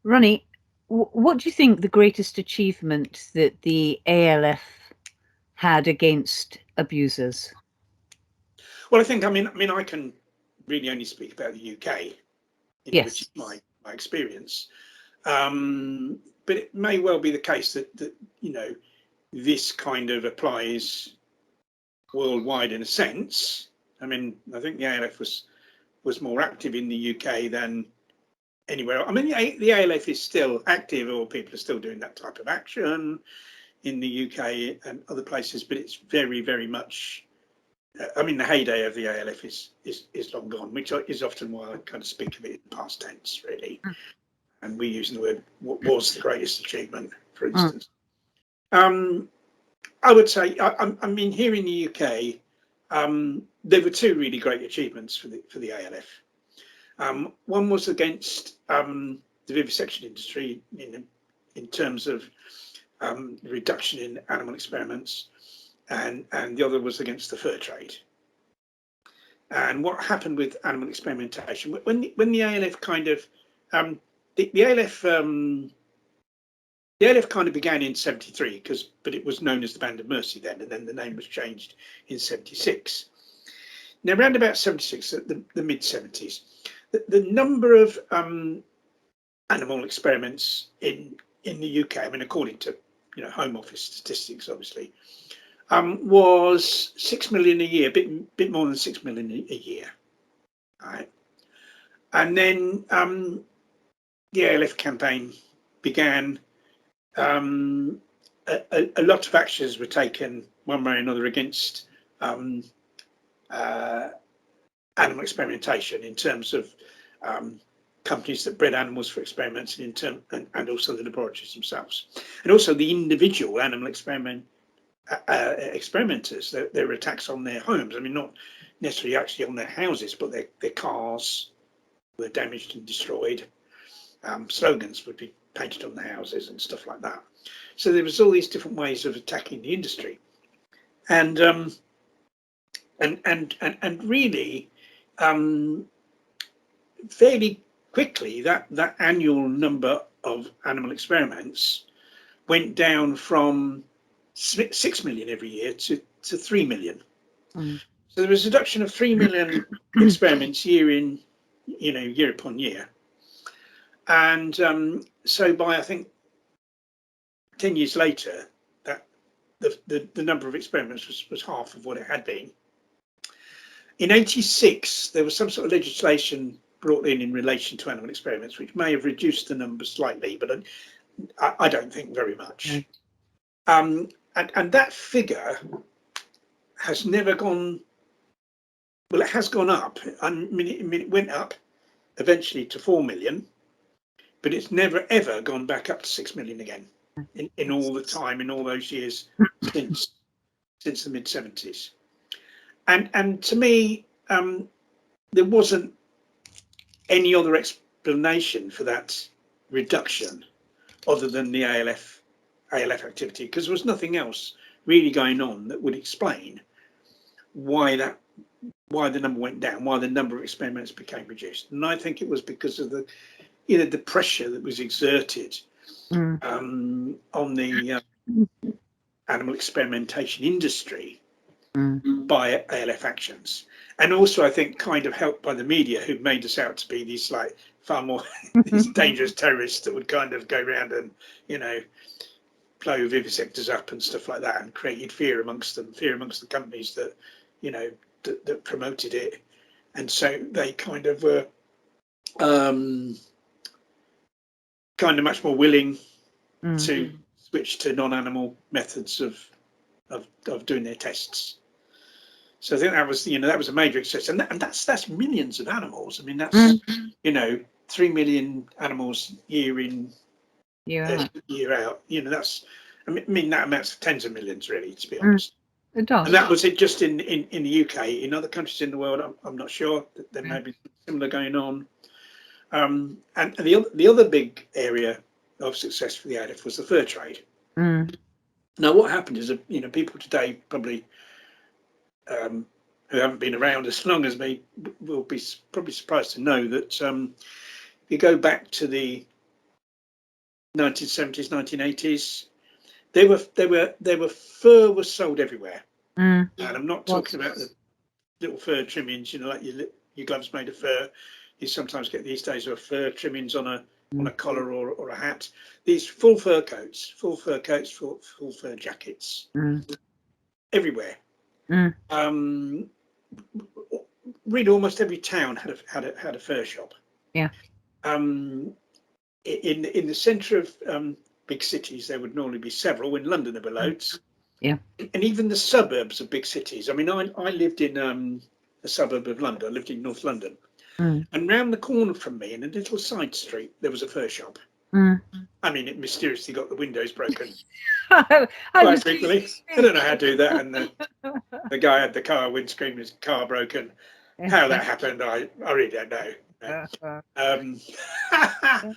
Ronnie, what do you think the greatest achievement that the ALF had against abusers? Well, I mean, I can really only speak about the UK, which is Yes. my experience. But it may well be the case that this kind of applies worldwide in a sense. I mean, I think the ALF was more active in the UK than anywhere else. I mean, the ALF is still active, or people are still doing that type of action in the UK and other places, but it's very, very much. I mean, the heyday of the ALF is long gone, which is often why I kind of speak of it in past tense, really. And we're using the word "what was the greatest achievement," for instance. I would say, I mean, here in the UK, there were two really great achievements for the ALF. One was against the vivisection industry in terms of reduction in animal experiments, and the other was against the fur trade. And what happened with animal experimentation when the ALF kind of the ALF kind of began in 73, but it was known as the Band of Mercy then, and then the name was changed in 76. Now, around about 76, the mid 70s, the number of animal experiments in the UK, I mean, according to Home Office statistics, obviously, was 6 million a year, bit more than 6 million a year. Right. And then the ALF campaign began. A lot of actions were taken one way or another against animal experimentation in terms of companies that bred animals for experiments, and also the laboratories themselves, and also the individual animal experimenters. There were attacks on their homes. I mean, not necessarily actually on their houses, but their cars were damaged and destroyed. Slogans would be painted on the houses and stuff like that. So there was all these different ways of attacking the industry, and really, fairly quickly, that annual number of animal experiments went down from 6 million every year to 3 million. So there was a reduction of 3 million experiments year upon year. And so by, I think, 10 years later, that the number of experiments was half of what it had been. In 86, there was some sort of legislation brought in relation to animal experiments, which may have reduced the numbers slightly, but I don't think very much. And that figure has never gone. Well, it has gone up. I mean, it went up eventually to 4 million, but it's never ever gone back up to 6 million again in all the time, in all those years since the mid 70s. And to me, there wasn't any other explanation for that reduction other than the ALF activity, because there was nothing else really going on that would explain why the number went down, why the number of experiments became reduced. And I think it was because of the pressure that was exerted on the animal experimentation industry by ALF actions. And also, I think, kind of helped by the media, who made us out to be these like far more these dangerous terrorists that would kind of go around and blow vivisectors up and stuff like that, and created fear amongst the companies that that promoted it. And so they kind of were kind of much more willing to switch to non-animal methods of doing their tests. So I think that was a major success, and that's millions of animals. I mean, that's 3 million animals year in year out. That's I mean that amounts to tens of millions, really, to be honest. It does. And that was it just in the UK. In other countries in the world, I'm not sure. There may be similar going on. And the other big area of success for the ALF was the fur trade. Now, what happened is that people today probably who haven't been around as long as me will be probably surprised to know that if you go back to the 1970s, 1980s. They were fur was sold everywhere, and I'm not talking about the little fur trimmings, like your gloves made of fur. You sometimes get these days of fur trimmings on a collar or a hat. These full fur coats, full fur jackets, everywhere. Really, almost every town had a fur shop. Yeah. In the centre of big cities, there would normally be several. In London, there were loads. Yeah. And even the suburbs of big cities. I mean, I lived in a suburb of London. I lived in North London. And round the corner from me, in a little side street, there was a fur shop. I mean, it mysteriously got the windows broken quite frequently. I don't know how to do that. And the guy had the car windscreen, his car broken. How that happened, I really don't know. I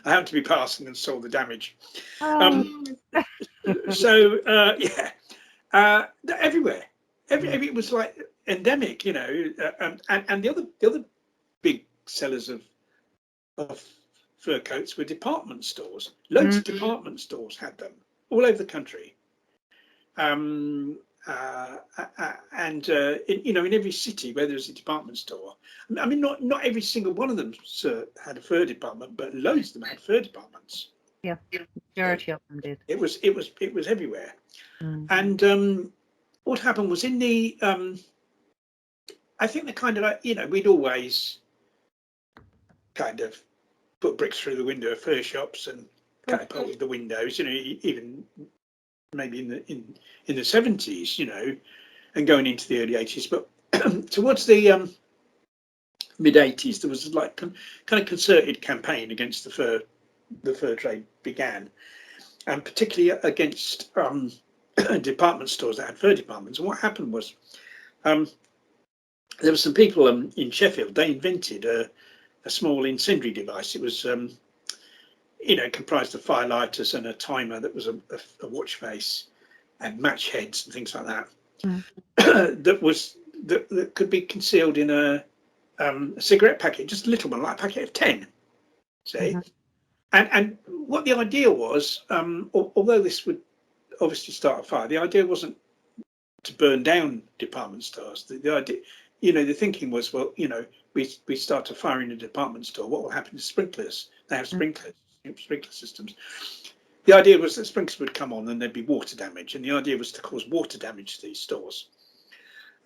happened to be passing and saw the damage. Everywhere. It was like endemic, and the other big sellers of fur coats were department stores. Loads of department stores had them all over the country. In every city where there's a department store, I mean, not every single one of them had a fur department, but loads of them had fur departments. Yeah, majority of them did. It was everywhere. And what happened was in the I think the kind of we'd always kind of put bricks through the window of fur shops and catapulted the windows, even maybe in the 70s, and going into the early 80s. But towards the mid 80s, there was like kind of concerted campaign against the fur trade began, and particularly against department stores that had fur departments. And what happened was there were some people in Sheffield. They invented a small incendiary device. It was comprised of firelighters and a timer that was a watch face and match heads and things like that. that could be concealed in a cigarette packet, just a little one, like a packet of 10. See, and what the idea was, although this would obviously start a fire, the idea wasn't to burn down department stores. The idea, the thinking was, well, we start a fire in a department store. What will happen to sprinklers? They have sprinkler systems. The idea was that sprinklers would come on and there'd be water damage, and the idea was to cause water damage to these stores.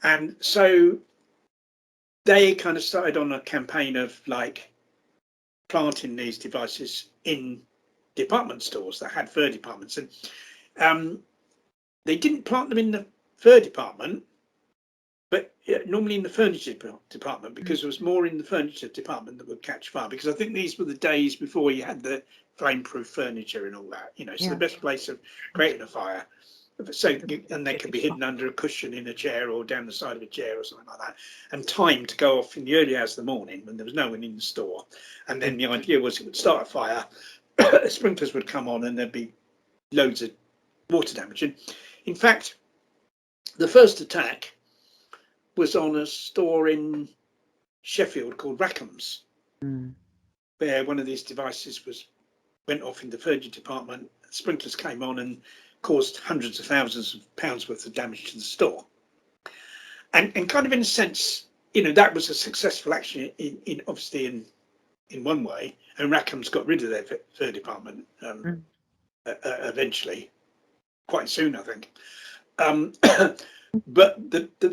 And so they kind of started on a campaign of like planting these devices in department stores that had fur departments, and they didn't plant them in the fur department, but normally in the furniture department, because there was more in the furniture department that would catch fire, because I think these were the days before you had the flame-proof furniture and all that, so the best place of creating a fire. And they could be hidden under a cushion in a chair or down the side of a chair or something like that, and timed to go off in the early hours of the morning when there was no one in the store. And then the idea was it would start a fire, sprinklers would come on, and there'd be loads of water damage. And in fact, the first attack was on a store in Sheffield called Rackham's, where one of these devices went off in the furniture department. Sprinklers came on and caused hundreds of thousands of pounds worth of damage to the store. And kind of in a sense, that was a successful action in one way. And Rackham's got rid of their fur department eventually, quite soon, I think. But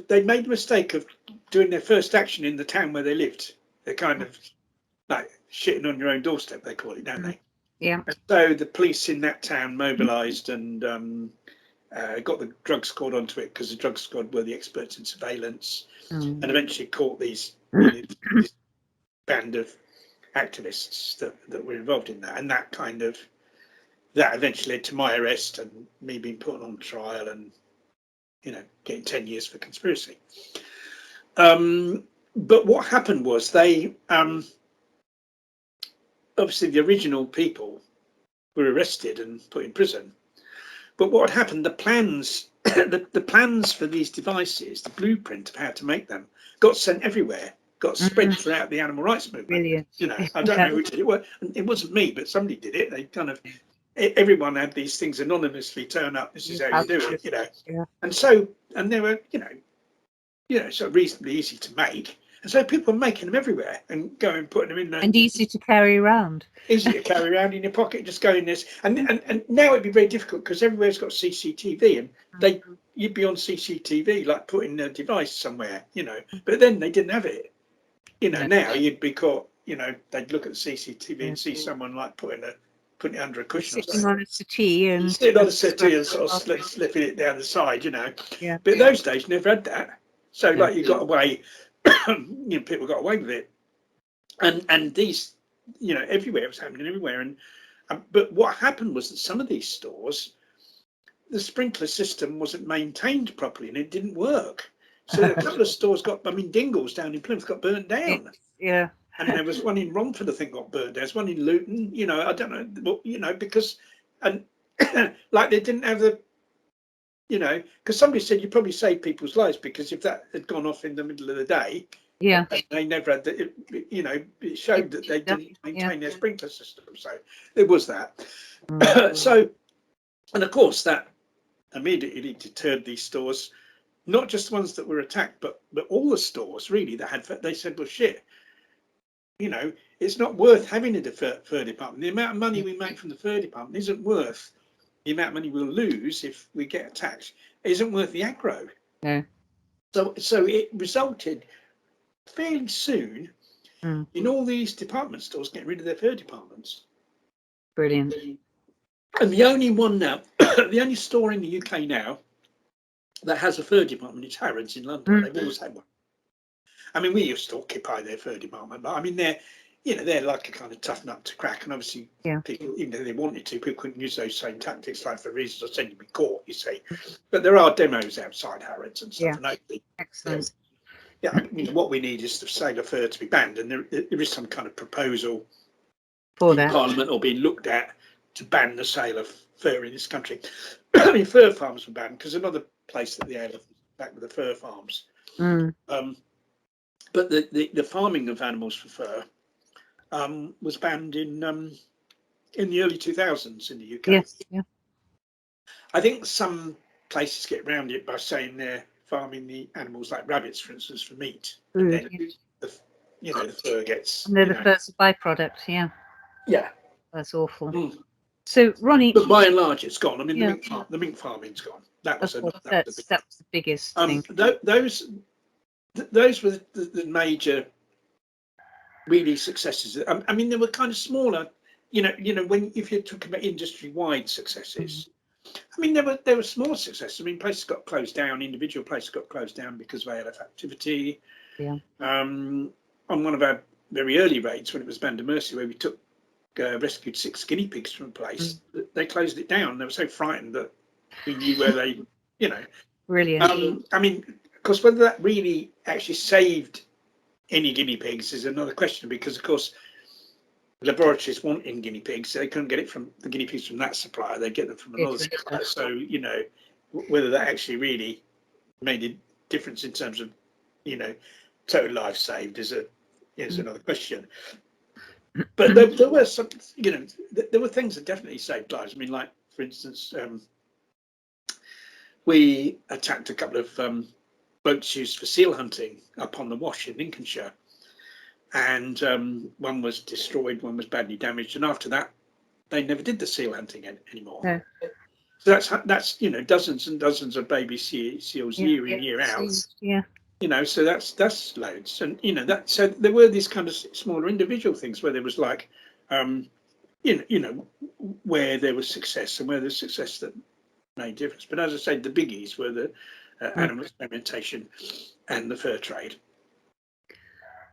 they made the mistake of doing their first action in the town where they lived. They're kind of like shitting on your own doorstep, they call it, don't they? Yeah. So the police in that town mobilised and got the drug squad onto it, because the drug squad were the experts in surveillance, and eventually caught these band of activists that were involved in that. And that eventually led to my arrest and me being put on trial and getting 10 years for conspiracy. But what happened was they obviously the original people were arrested and put in prison. But what had happened, the plans the plans for these devices, the blueprint of how to make them, got sent everywhere, got spread throughout the animal rights movement. Brilliant. I don't know who did it. Well, it wasn't me, but somebody did it. They kind of everyone had these things anonymously turn up. This is how you do it, Yeah. And they were, sort of reasonably easy to make. And so people were making them everywhere and going and putting them in there. And easy to carry around. Easy to carry around in your pocket, just go in this. And now it'd be very difficult because everywhere's got CCTV and you'd be on CCTV, like putting a device somewhere, but then they didn't have it. Now you'd be caught, they'd look at the CCTV and see someone like putting it under a cushion. Sitting on a settee and sitting on a settee and sort of slipping it down the side, Yeah. But those days never had that. So like you got away, people got away with it. And these, everywhere, it was happening everywhere. And but what happened was that some of these stores, the sprinkler system wasn't maintained properly and it didn't work. So a couple of stores Dingles down in Plymouth got burnt down. Yeah. And there was one in Romford, I think, got burnt down. There's one in Luton, I don't know, because, and like they didn't have the, because somebody said you probably saved people's lives because if that had gone off in the middle of the day, they never had it showed that they didn't maintain their sprinkler system. So there was that. So, and of course that immediately deterred these stores, not just the ones that were attacked, but all the stores really that had, they said, well, shit, it's not worth having a fur department. The amount of money we make from the fur department isn't worth the amount of money we'll lose if we get attacked. It isn't worth the aggro. No. So it resulted fairly soon in all these department stores getting rid of their fur departments. Brilliant. And the only one now, the only store in the UK now that has a fur department is Harrods in London. They've always had one. We used to occupy their fur department, but they're like a kind of tough nut to crack. And obviously, people, they wanted to, people couldn't use those same tactics, like for reasons I said, you'd be caught, you see. But there are demos outside Harrods and stuff. Yeah. And Excellent. What we need is the sale of fur to be banned, and there is some kind of proposal for in that Parliament or being looked at to ban the sale of fur in this country. Fur farms were banned because another place that the ALF was back with the fur farms. But the farming of animals for fur was banned in the early 2000s in the UK. Yes. Yeah. I think some places get around it by saying they're farming the animals like rabbits, for instance, for meat. And then the fur gets. And they're the first byproduct. Yeah. Yeah. That's awful. So, Ronnie. But by and large, it's gone. The mink farming's gone. That was the biggest thing. Those were the major, really successes. There were kind of smaller, if you're talking about industry-wide successes. There were small successes. Places got closed down. Individual places got closed down because of ALF activity. Yeah. On one of our very early raids, when it was Band of Mercy, where we rescued 6 guinea pigs from a place, they closed it down. They were so frightened that we knew where they, Brilliant. Because whether that really actually saved any guinea pigs is another question, because of course laboratories wanting guinea pigs, they couldn't get the guinea pigs from that supplier, they get them from another supplier. So whether that actually really made a difference in terms of total life saved is another question. But there were some, there were things that definitely saved lives. Like for instance, we attacked a couple of boats used for seal hunting up on the Wash in Lincolnshire, and one was destroyed, one was badly damaged, and after that they never did the seal hunting anymore. No. So that's dozens and dozens of baby seals year in, year out. Yeah. So that's loads, and so there were these kind of smaller individual things where there was like where there was success and where there's success that made difference. But as I said, the biggies were the animal experimentation and the fur trade.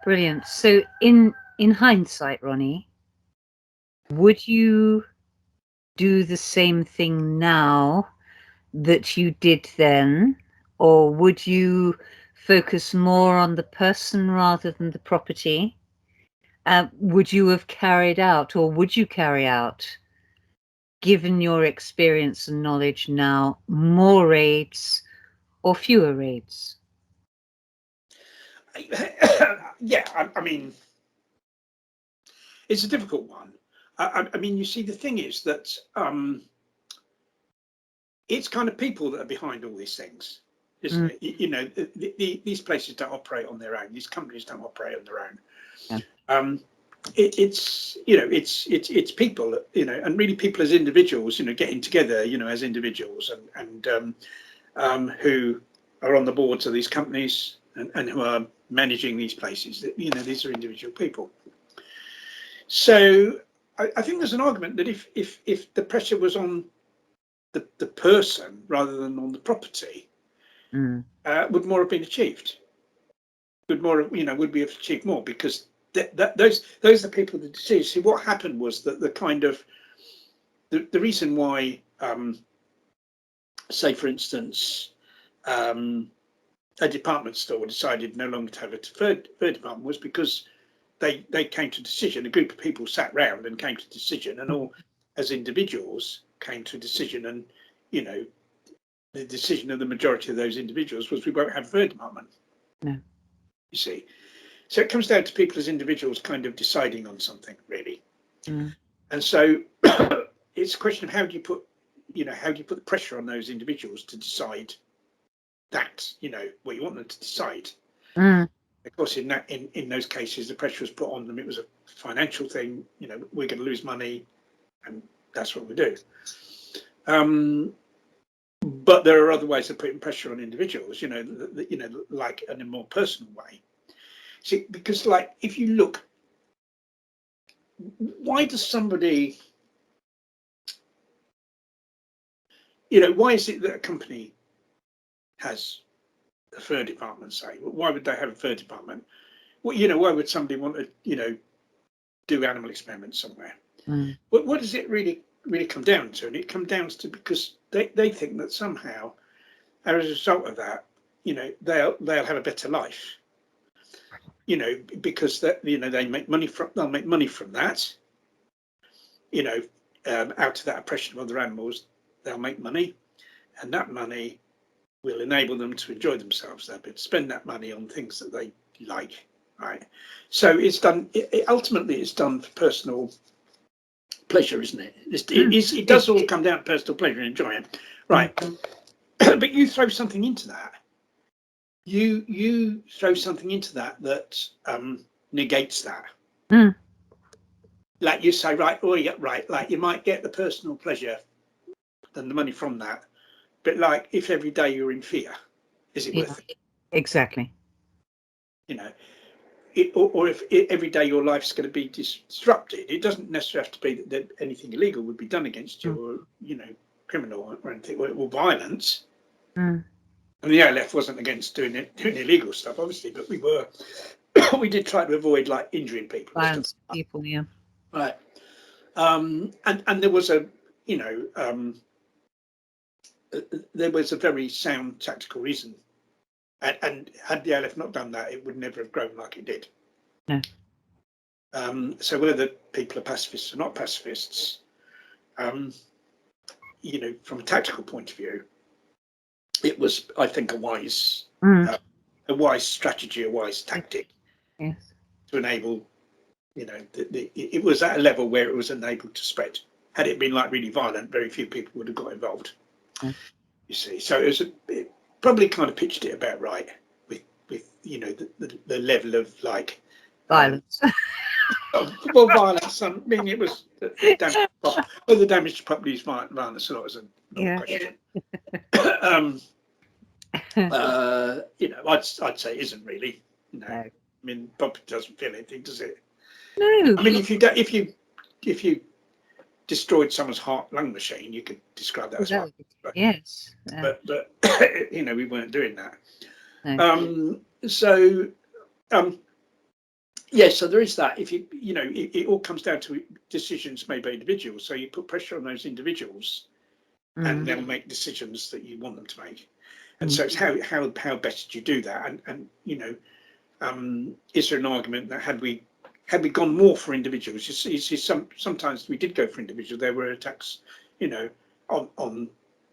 Brilliant. So in hindsight, Ronnie, would you do the same thing now that you did then, or would you focus more on the person rather than the property? Would you have carried out, or would you carry out, given your experience and knowledge now, more raids or fewer raids? Yeah, it's a difficult one. I mean, you see, the thing is that it's kind of people that are behind all these things, isn't it? You know, these places don't operate on their own. These companies don't operate on their own. Yeah. It's you know, it's people, you know, and really people as individuals, you know, getting together, you know, as individuals, and who are on the boards of these companies and who are managing these places. You know, these are individual people. So I think there's an argument that if the pressure was on the person rather than on the property, would more have been achieved? Would more, you know, would we have achieved more? Because those are the people that decision. See, what happened was that the kind of the reason why, say for instance, a department store decided no longer to have a third department was because they came to a decision. A group of people sat round and came to a decision, and all as individuals came to a decision. And you know, the decision of the majority of those individuals was we won't have a third department. No. You see, so it comes down to people as individuals kind of deciding on something, really. And so it's a question of how do you put the pressure on those individuals to decide that, you know, what you want them to decide. Of course, in those cases, the pressure was put on them. It was a financial thing. You know, we're going to lose money, and that's what we do. But there are other ways of putting pressure on individuals. You know, like in a more personal way. See, because like if you look, why does somebody, you know, why is it that a company has a fur department, say? Why would they have a fur department? Well, you know, why would somebody want to, you know, do animal experiments somewhere? What does it really come down to? And it comes down to because they think that somehow, as a result of that, you know, they'll have a better life. You know, because that, you know, they'll make money from that. You know, out of that oppression of other animals, they'll make money, and that money will enable them to enjoy themselves. They'll be able to spend that money on things that they like, right? So it's done. Ultimately, it's done for personal pleasure, isn't it? It does all come down to personal pleasure and enjoyment, right? But you throw something into that. You throw something into that negates that. Like you say, right? Oh, yeah, right. Like you might get the personal pleasure and the money from that, but like if every day you're in fear, is it worth it? Exactly. You know, or if every day your life's going to be disrupted, it doesn't necessarily have to be that anything illegal would be done against you, or you know, criminal or anything, or violence. And the ALF wasn't against doing illegal stuff, obviously, but we did try to avoid like injuring people. Violence people, yeah. Right. And there was a, you know, there was a very sound tactical reason. And had the ALF not done that, it would never have grown like it did. No. So whether people are pacifists or not pacifists, you know, from a tactical point of view, it was, I think, a wise strategy, a wise tactic to enable, you know, it was at a level where it was enabled to spread. Had it been like really violent, very few people would have got involved. You see, so it probably kind of pitched it about right with you know the level of like violence. Well, violence. I mean, it was the damage to property is violence. So it was a question. You know, I'd say it isn't really. No. I mean, property doesn't feel anything, does it? No. I mean, if you destroyed someone's heart lung machine, you could describe that as well. Yes. But you know, we weren't doing that. No. Yeah, so there is that. If you know, it all comes down to decisions made by individuals. So you put pressure on those individuals, and they'll make decisions that you want them to make. And so it's how best do you do that? And you know, is there an argument that had we gone more for individuals? You see, sometimes we did go for individuals. There were attacks, you know, on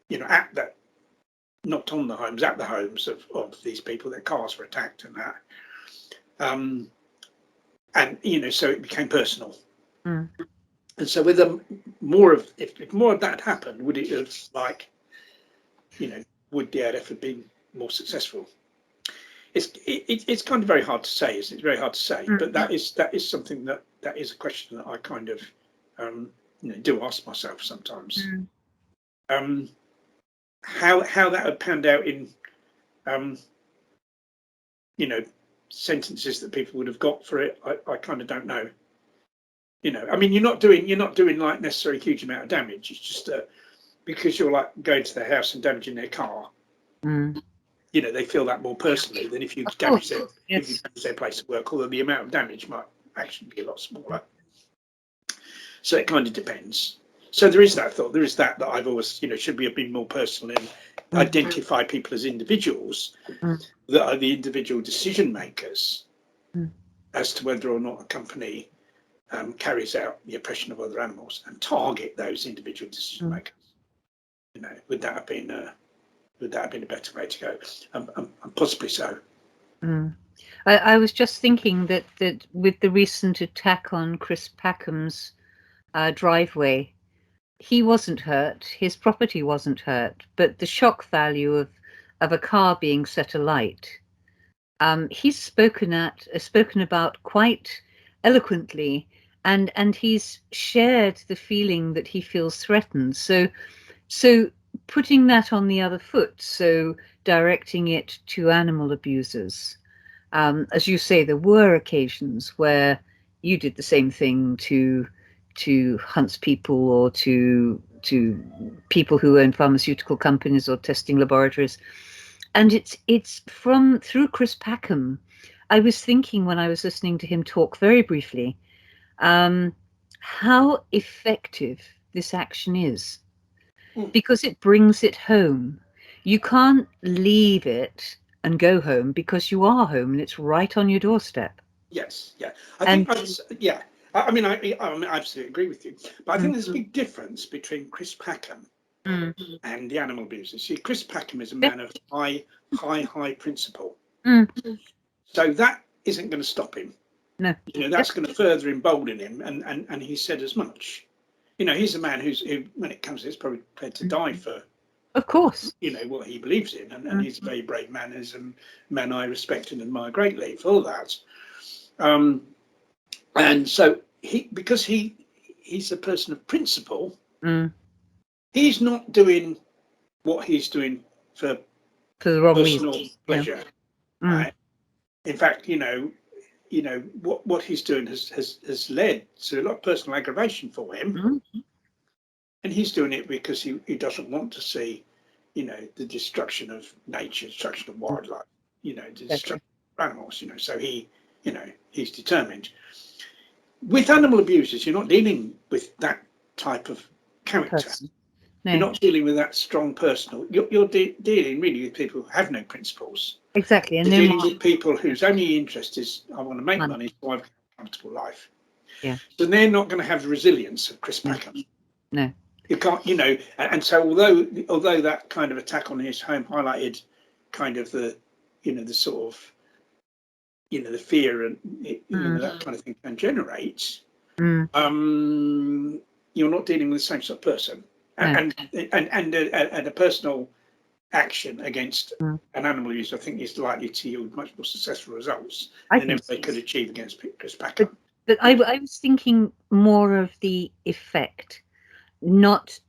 you know, at that, not on the homes, at the homes of these people. Their cars were attacked and that. And you know, so it became personal. And so whether more of, if more of that happened, would it have, like, would the ALF have been more successful? It's kind of very hard to say. It's very hard to say, but that is something that is a question that I kind of do ask myself sometimes. How that would panned out in sentences that people would have got for it, I kind of don't know. I mean, you're not doing like necessarily a huge amount of damage. It's just because you're like going to their house and damaging their car. They feel that more personally than if you damage their place of work, although the amount of damage might actually be a lot smaller. So it kind of depends. So there is that thought. There is that I've always, should we have been more personal and identify people as individuals that are the individual decision makers as to whether or not a company carries out the oppression of other animals, and target those individual decision makers. Would that have been a better way to go? And possibly so. I was just thinking that with the recent attack on Chris Packham's driveway, he wasn't hurt, his property wasn't hurt, but the shock value of a car being set alight, he's spoken about quite eloquently, and he's shared the feeling that he feels threatened. So putting that on the other foot, so directing it to animal abusers. As you say, there were occasions where you did the same thing to huntspeople or to people who own pharmaceutical companies or testing laboratories. And it's through Chris Packham. I was thinking when I was listening to him talk very briefly, how effective this action is, because it brings it home. You can't leave it and go home because you are home and it's right on your doorstep. Yes, yeah. I think that's, yeah. I mean, I absolutely agree with you. But I think there's a big difference between Chris Packham and the animal abusers. See, Chris Packham is a man of high principle. So that isn't going to stop him. No. That's going to further embolden him, and he said as much. He's a man who, when it comes to this, probably prepared to die for, of course, what he believes in, and he's a very brave man. He's a man I respect and admire greatly for all that. And so because he's a person of principle, he's not doing what he's doing for the wrong personal reason. pleasure. Right? In fact, what he's doing has led to a lot of personal aggravation for him, and he's doing it because he doesn't want to see, the destruction of nature, destruction of wildlife, the destruction of animals. So he's determined. With animal abusers, you're not dealing with that type of character. No. You're not dealing with that strong personal. You're dealing really with people who have no principles. Exactly. And you're dealing with people whose only interest is, I want to make money so I have a comfortable life. Yeah. So they're not going to have the resilience of Chris Packham. No. You can't, and so although that kind of attack on his home highlighted kind of the, the sort of, the fear and that kind of thing can generate, you're not dealing with the same sort of person. And a personal action against an animal abuser, I think, is likely to yield much more successful results than if they could achieve against Chris Packham. But I was thinking more of the effect, not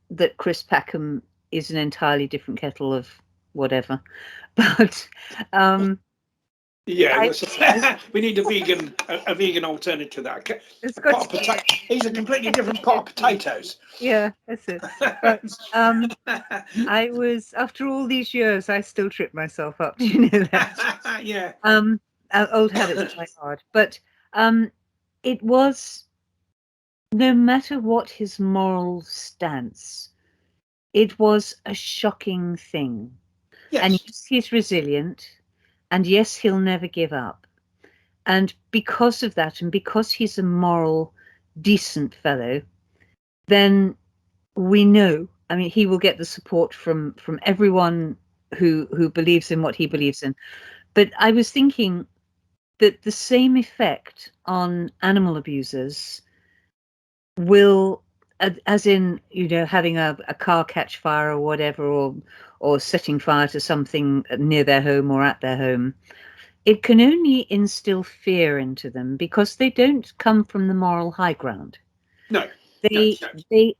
that Chris Packham is an entirely different kettle of whatever, but yeah, we need a vegan alternative to that. He's a completely different pot of potatoes. Yeah, that's it. But I was, after all these years, I still trip myself up. Do you know that? Yeah. Old habits die hard. But it was, no matter what his moral stance, it was a shocking thing. Yes. And yes, he's resilient. And yes, he'll never give up. And because of that, and because he's a moral, decent fellow, then we know, I mean, he will get the support from everyone who believes in what he believes in. But I was thinking that the same effect on animal abusers will, as in, having a car catch fire or whatever, or setting fire to something near their home or at their home, it can only instill fear into them because they don't come from the moral high ground. No. They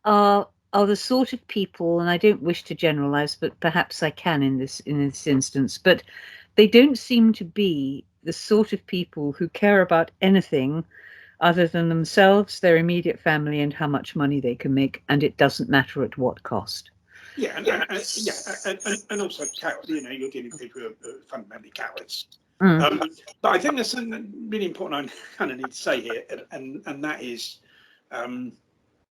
are the sort of people, and I don't wish to generalize, but perhaps I can in this instance, but they don't seem to be the sort of people who care about anything other than themselves, their immediate family, and how much money they can make, and it doesn't matter at what cost. Yeah, and also cowards. You're dealing with people who are fundamentally cowards. But I think there's something really important I kind of need to say here, and that is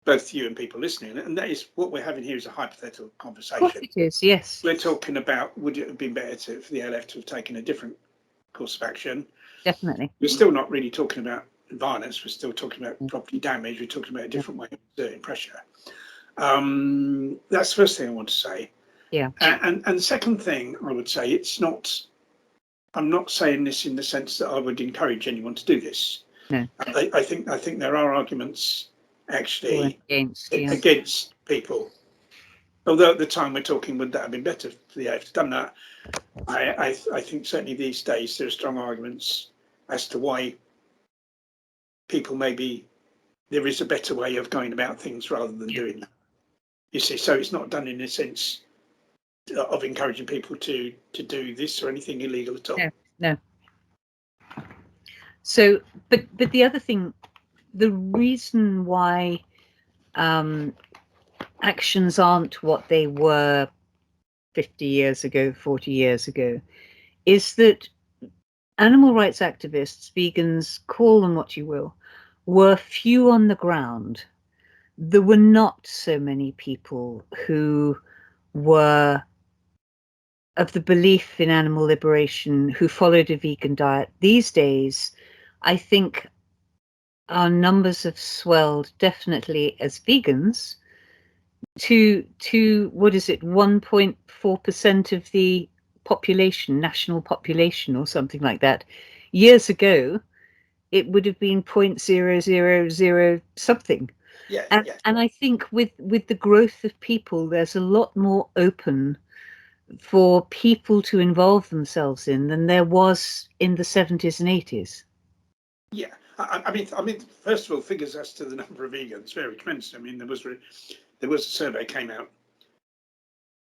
both you and people listening, and that is what we're having here is a hypothetical conversation. Of course it is, yes. We're talking about, would it have been better for the LF to have taken a different course of action? Definitely. We're still not really talking about violence. We're still talking about property damage. We're talking about a different way of exerting pressure. That's the first thing I want to say. Yeah. And the second thing I would say, I'm not saying this in the sense that I would encourage anyone to do this. No. I think there are arguments actually against people. Although at the time we're talking, would that have been better for the AF to done that? I think certainly these days there are strong arguments as to why people maybe there is a better way of going about things rather than doing that. You see, so it's not done in a sense of encouraging people to do this or anything illegal at all. No. So, but the other thing, the reason why actions aren't what they were 50 years ago, 40 years ago, is that animal rights activists, vegans, call them what you will, were few on the ground. There were not so many people who were of the belief in animal liberation, who followed a vegan diet. These days, I think our numbers have swelled definitely as vegans to what is it, 1.4% of the population, national population or something like that. Years ago, it would have been 0.000 something. And I think with the growth of people, there's a lot more open for people to involve themselves in than there was in the 70s and 80s. Yeah, I mean, first of all, figures as to the number of vegans vary tremendously. I mean, there was a survey came out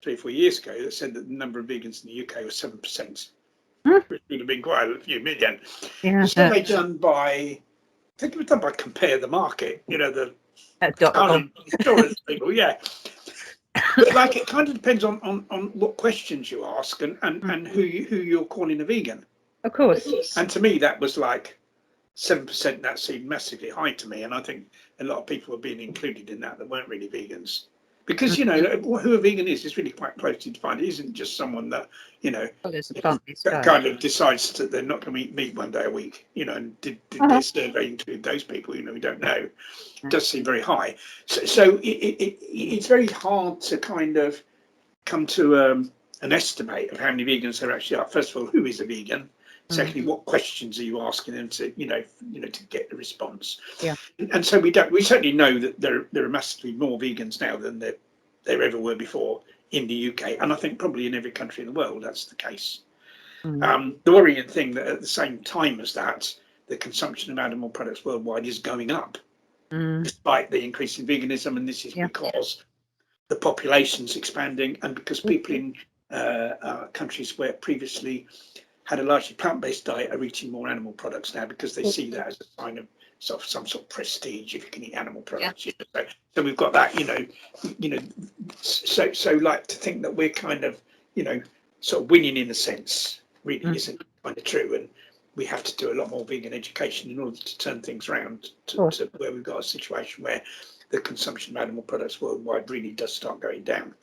3 or 4 years ago that said that the number of vegans in the UK was 7%, which would have been quite a few million. Yeah. The survey done by, I think it was done by Compare the Market, the insurance people, yeah. But like, it kind of depends on what questions you ask and who you're calling a vegan. Of course. And to me, that was like 7%. That seemed massively high to me, and I think a lot of people were being included in that weren't really vegans. Because who a vegan is really quite closely defined. It isn't just someone that kind of decides that they're not going to eat meat one day a week. And did their survey include those people? We don't know. It does seem very high. So it's very hard to kind of come to an estimate of how many vegans there actually are. First of all, who is a vegan? Secondly, what questions are you asking them to to get the response? Yeah. And so we certainly know that there are massively more vegans now than there ever were before in the UK, and I think probably in every country in the world that's the case. The worrying thing that at the same time as that, the consumption of animal products worldwide is going up, despite the increase in veganism, and this is because the population's expanding, and because people in countries where previously had a largely plant-based diet are eating more animal products now because they see that as a sign of some sort of prestige if you can eat animal products. So we've got that, so like to think that we're kind of, sort of winning in a sense really isn't kind of true, and we have to do a lot more vegan education in order to turn things around to where we've got a situation where the consumption of animal products worldwide really does start going down.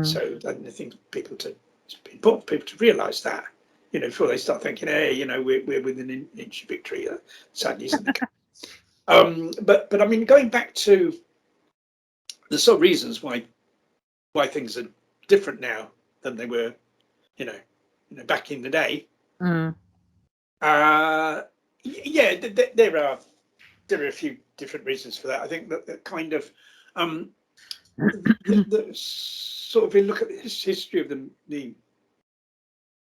So I think it's important for people to realise that. Before they start thinking, hey, we're within an inch of victory. Sadly, isn't the case. But I mean, going back to the sort of reasons why things are different now than they were, back in the day. There are there are a few different reasons for that. I think that kind of the sort of, if you look at the history of the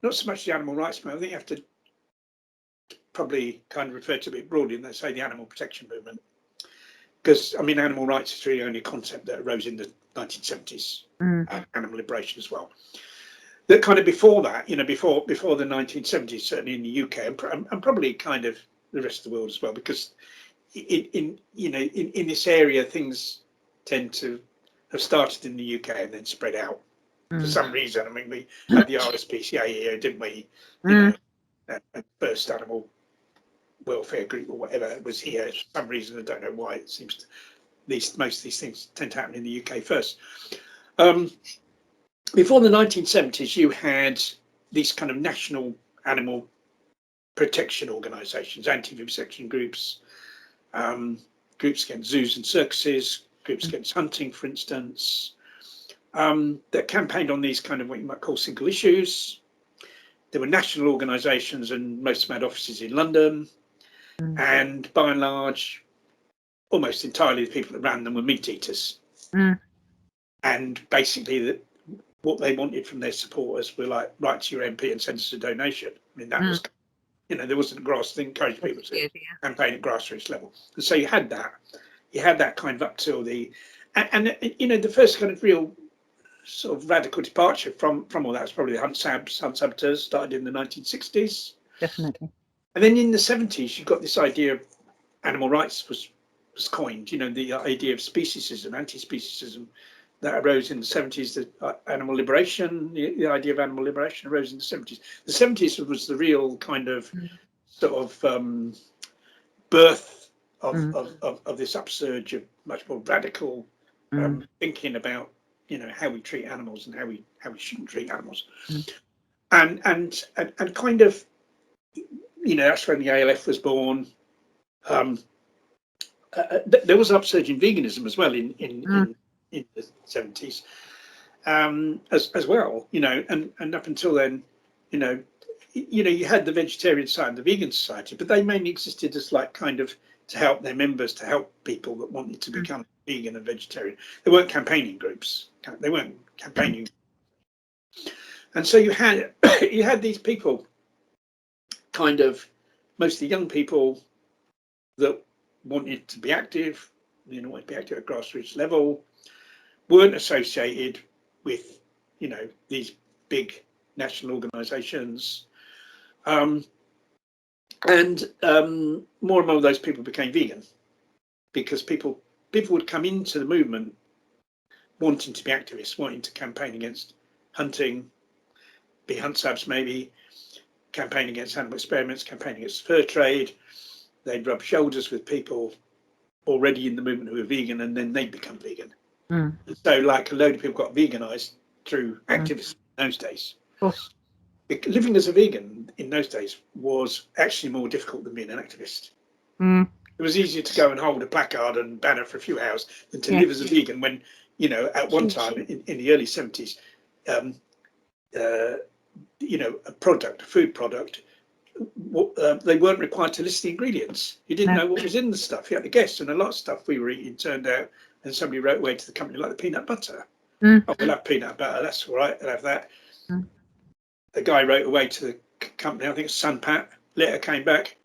not so much the animal rights movement, I think you have to probably kind of refer to it broadly, and let's say the animal protection movement, because I mean animal rights is really only a concept that arose in the 1970s, and animal liberation as well. That kind of before that, before the 1970s, certainly in the UK and probably kind of the rest of the world as well, because in this area things tend to have started in the UK and then spread out for some reason. I mean, we had the RSPCA here, didn't we? First animal welfare group or whatever it was here. For some reason, I don't know why. It seems to, most of these things tend to happen in the UK first. Before the 1970s, you had these kind of national animal protection organisations, anti-vivisection groups, groups against zoos and circuses, groups against hunting, for instance, that campaigned on these kind of what you might call single issues. There were national organisations, and most of them had offices in London. And by and large, almost entirely the people that ran them were meat eaters. And basically, what they wanted from their supporters were like, write to your MP and send us a donation. I mean, that was, there wasn't to encourage people to campaign at grassroots level. And so you had that kind of up till the first kind of real sort of radical departure from all that was probably the hunt saboteurs started in the 1960s. Definitely. And then in the 70s, you got this idea of animal rights was coined, the idea of speciesism, anti-speciesism, that arose in the 70s, the animal liberation, the idea of animal liberation arose in the 70s. The 70s was the real kind of sort of birth of this upsurge of much more radical thinking about, how we treat animals and how we shouldn't treat animals. And kind of, that's when the ALF was born. There was an upsurge in veganism as well in the 70s, as well, and up until then, you had the vegetarian side and the vegan society, but they mainly existed as like kind of to help their members, to help people that wanted to become vegan and vegetarian. They weren't campaigning groups. They weren't campaigning. And so you had these people, kind of mostly young people that wanted to be active, wanted to be active at grassroots level, weren't associated with, these big national organisations, and more and more of those people became vegan because people would come into the movement wanting to be activists, wanting to campaign against hunting, be hunt sabs maybe, campaign against animal experiments, campaign against fur trade. They'd rub shoulders with people already in the movement who were vegan, and then they'd become vegan. So like a load of people got veganized through activism in those days. Living as a vegan in those days was actually more difficult than being an activist. It was easier to go and hold a placard and banner for a few hours than to live as a vegan when, at one time in the early 70s, a food product, they weren't required to list the ingredients. You didn't know what was in the stuff. You had to guess, and a lot of stuff we were eating turned out, and somebody wrote away to the company like the peanut butter. Oh, we'll have peanut butter, that's all right, I'll have that. The guy wrote away to the company, I think it's Sunpat, letter came back,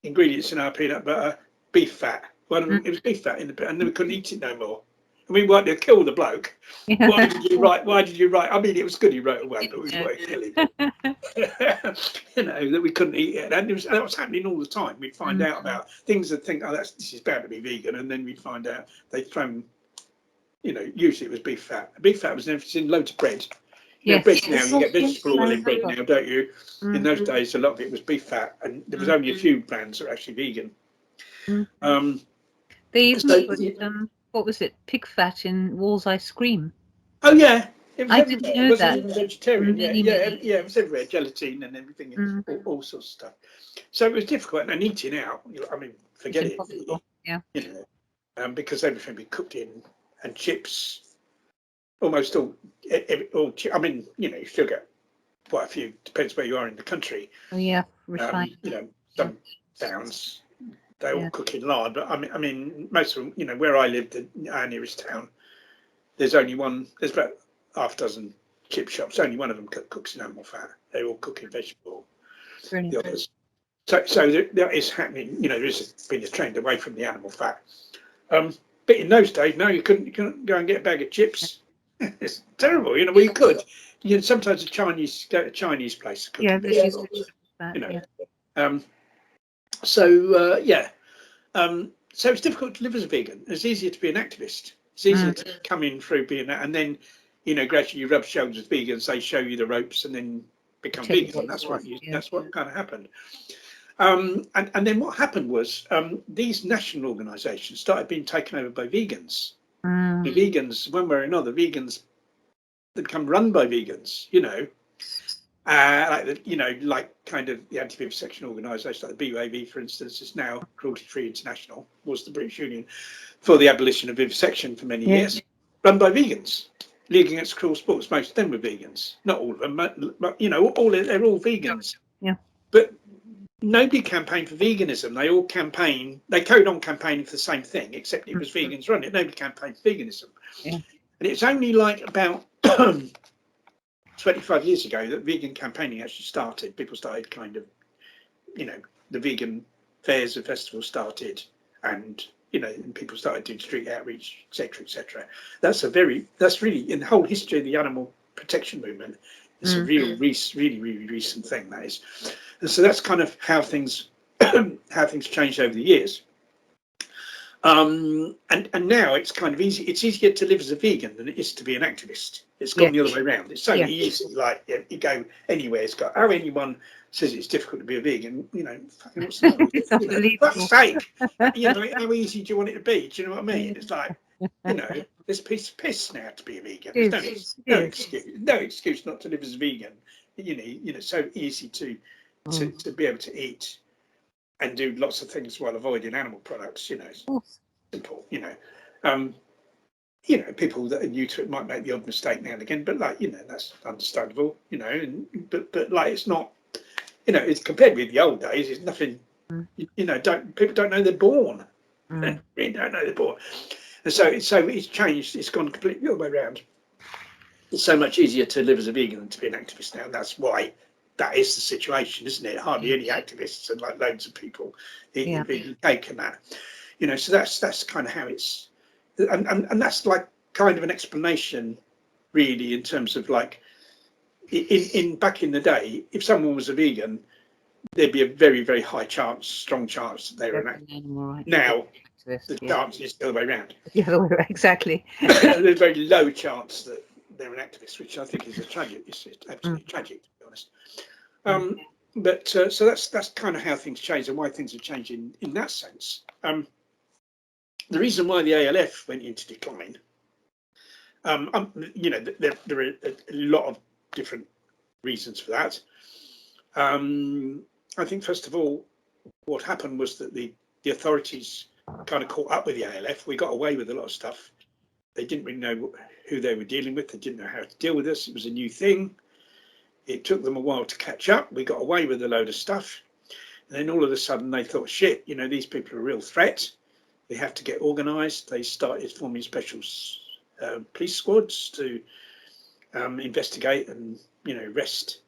ingredients in our peanut butter, beef fat. Well, it was beef fat in the, and then we couldn't eat it no more. I mean, we wanted to kill the bloke. Why did you write? I mean, it was good he wrote away, but we wanted to kill him. That we couldn't eat it. And that was happening all the time. We'd find out about things that think, oh, this is bound to be vegan. And then we'd find out they'd thrown, usually it was beef fat. Beef fat was in loads of bread. Bread now, you get vegetable oil in bread now, don't you? In those days, a lot of it was beef fat. And there was only a few brands that were actually vegan. They even put, what was it, pig fat in Wall's ice cream. Oh yeah, I didn't know that. It wasn't even vegetarian. Yeah, it was everywhere, gelatine and everything, all sorts of stuff. So it was difficult, and eating out. I mean, forget it. Yeah. Because everything we cooked in, and chips, almost all. I mean, you still get quite a few. Depends where you are in the country. Oh yeah, refined. Some towns They all cook in lard, but I mean, most of them, you know, where I lived, our nearest town, there's only one. There's about half a dozen chip shops. Only one of them cooks in animal fat. They all cook in vegetable. Brilliant. The others. So that is happening. You know, there's been a trend away from the animal fat. But in those days, no, you couldn't go and get a bag of chips. It's terrible. You know, well, you could. You know, sometimes go to a Chinese place. Yeah, vegetables, you know. Yeah. So it's difficult to live as a vegan. It's easier to be an activist. It's easier to come in through being that, and then, you know, gradually you rub shoulders with vegans. They show you the ropes, and then become vegan. That's what kind of happened. And then what happened was these national organisations started being taken over by vegans. The vegans, one way or another, vegans become run by vegans. You know. Like kind of the anti-vivisection organisation like the BUAV, for instance, is now Cruelty Free International, was the British Union for the abolition of vivisection for many years, run by vegans. League Against Cruel Sports, most of them were vegans. Not all of them, but you know, they're all vegans. Yeah. But nobody campaigned for veganism. They all carried on campaigning for the same thing, except it was vegans running it. Nobody campaigned for veganism. Yeah. And it's only like about 25 years ago that vegan campaigning actually started. People started kind of, you know, the vegan fairs and festivals started, and you know, and people started doing street outreach, etc. That's really in the whole history of the animal protection movement. It's a really recent thing, that is. And so that's kind of how things changed over the years. And now it's kind of easy. It's easier to live as a vegan than it is to be an activist. It's gone the other way around. It's so easy. Like you go anywhere, it's got. How anyone says it's difficult to be a vegan? You know, fucking what's the matter? It's unbelievable. For fuck's sake! You know, how easy do you want it to be? Do you know what I mean? It's like, you know, there's a piece of piss now to be a vegan. There's no excuse not to live as a vegan. You know, so easy to be able to eat and do lots of things while avoiding animal products. You know, simple. You know, people that are new to it might make the odd mistake now and again, but like, you know, that's understandable. You know, but like, it's not. You know, it's compared with the old days. It's nothing. You know, people don't know they're born. They really don't know they're born. And so it's changed. It's gone completely the other way around. It's so much easier to live as a vegan than to be an activist now. And that's why that is the situation, isn't it? Hardly any activists, and like loads of people eating vegan cake and that. You know, so that's kind of how it's, and that's like kind of an explanation, really, in terms of like, in back in the day, if someone was a vegan, there'd be a very, very high chance, strong chance that they were an activist. Now, the chance is the other way around. Exactly. There's a very low chance that they're an activist, which I think is tragic. It's absolutely tragic, to be honest. But so that's kind of how things change and why things have changed in that sense. The reason why the ALF went into decline, you know, there are a lot of different reasons for that. I think first of all, what happened was that the authorities kind of caught up with the ALF. We got away with a lot of stuff. They didn't really know who they were dealing with. They didn't know how to deal with us. It was a new thing. It took them a while to catch up. We got away with a load of stuff. And then all of a sudden they thought, shit, you know, these people are a real threat. They have to get organised. They started forming special police squads to investigate and, you know, arrest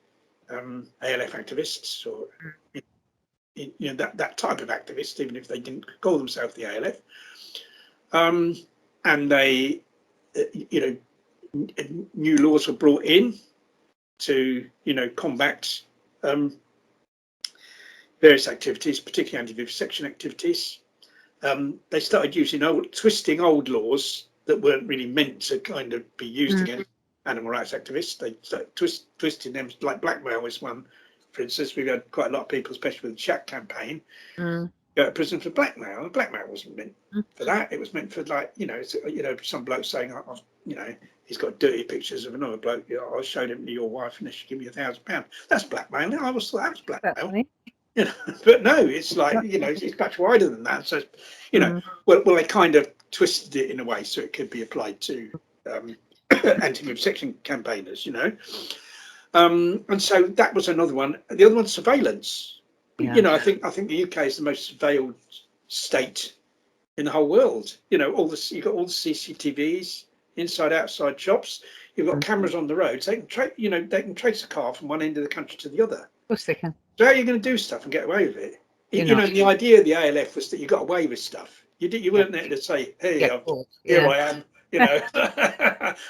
ALF activists, or you know, that type of activist, even if they didn't call themselves the ALF. And they, you know, new laws were brought in to, you know, combat various activities, particularly anti-vivisection activities. They started twisting old laws that weren't really meant to kind of be used against animal rights activists. They started twisting them, like blackmail was one, for instance. We've had quite a lot of people, especially with the Shack campaign, go to prison for blackmail. And blackmail wasn't meant for that. It was meant for, like, you know, some bloke saying, you know, he's got dirty pictures of another bloke. You know, I showed him to your wife and she give me £1,000. That's blackmail. I always thought that was blackmail. You know, but no, it's like, you know, it's much wider than that. So, you know, well, they kind of twisted it in a way so it could be applied to anti-vivisection campaigners, you know. And so that was another one. The other one's surveillance. You know, I think the UK is the most surveilled state in the whole world. You know, you've got all the CCTVs inside, outside shops. You've got cameras on the roads. They can trace a car from one end of the country to the other. Of course they can. So how are you going to do stuff and get away with it? You know, the idea of the ALF was that you got away with stuff. You weren't there to say, "Hey, here I am." You know,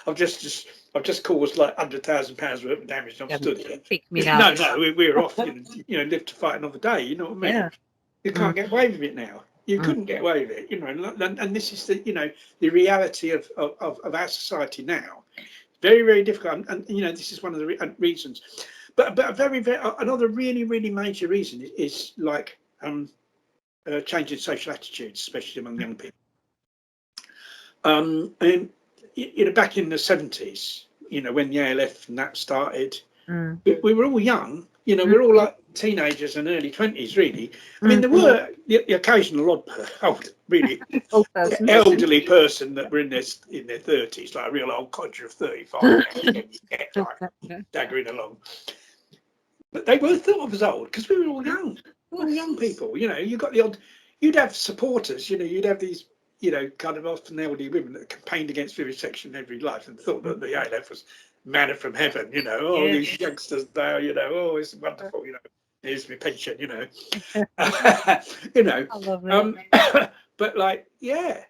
I've just caused like £100,000 worth of damage. I'm stood here. No, we're off. Live to fight another day. You know what I mean? Yeah. You can't get away with it now. You couldn't get away with it. You know, and this is the reality of our society now. Very, very difficult. And this is one of the reasons. But another really, really major reason is like changing social attitudes, especially among young people. And back in the 70s, when the ALF and that started, we were all young. We're all like teenagers and early 20s, really. I mean, there were the occasional really elderly person that were in their 30s, like a real old codger of 35, staggering along. But they were thought of as old because we were all young. We were all young people. You got you'd have supporters. You'd have these, kind of often elderly women that campaigned against vivisection every life and thought that the ALF was manna from heaven. These youngsters now. It's wonderful. Here's my pension. But like, yeah,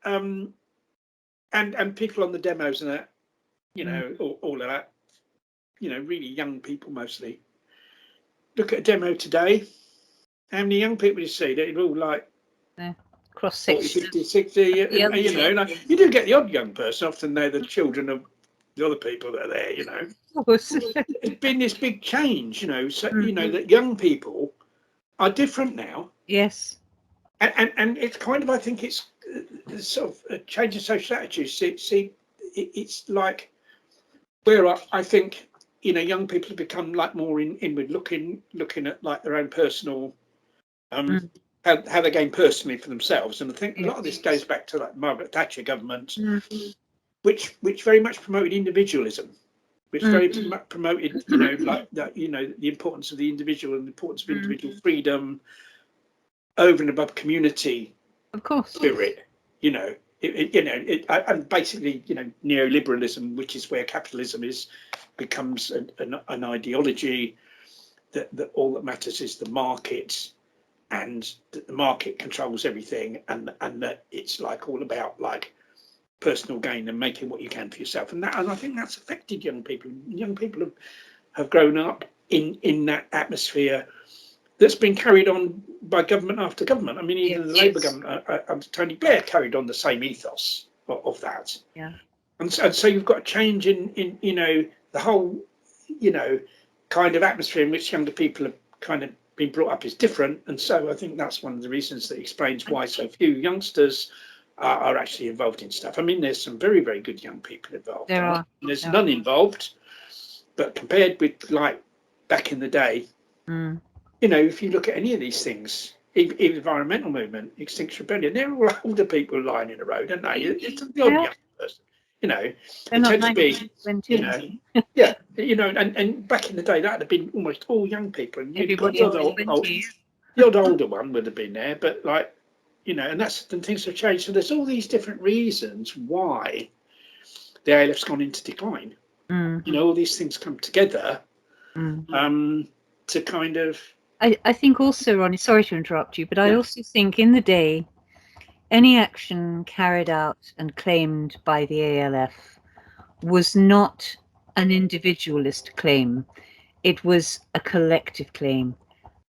and people on the demos and that, all of that. Really young people mostly. Look at a demo today. How many young people you see? They're all like cross 60, 50, 60. You do get the odd young person. Often they're the children of the other people that are there. It's been this big change. So that young people are different now. Yes. And it's kind of, I think it's sort of a change in social attitudes. See, it's like where I think. Young people have become like more inward looking at like their own personal, how they gain personally for themselves. And I think a lot of this goes back to like Margaret Thatcher government, which very much promoted individualism, which very much promoted, the importance of the individual and the importance of individual freedom over and above community, of course, spirit, and basically, neoliberalism, which is where capitalism becomes an ideology that all that matters is the market, and that the market controls everything, and that it's like all about like personal gain and making what you can for yourself, and I think that's affected young people. Young people have grown up in that atmosphere that's been carried on by government after government. I mean, even the Labour government under Tony Blair carried on the same ethos of that. Yeah. And so you've got a change in the whole, kind of atmosphere in which younger people have kind of been brought up is different. And so I think that's one of the reasons that explains why so few youngsters are actually involved in stuff. I mean, there's some very, very good young people involved. There are. There's none involved, but compared with like back in the day, if you look at any of these things, even environmental movement, Extinction Rebellion, they're all older people lying in the road, aren't they? It's the odd young person. They tend to be, and back in the day, that would have been almost all young people. And the odd older one would have been there, but like, and things have changed. So there's all these different reasons why the ALF's gone into decline. All these things come together to kind of. I think also, Ronnie, sorry to interrupt you, but I also think in the day, any action carried out and claimed by the ALF was not an individualist claim. It was a collective claim.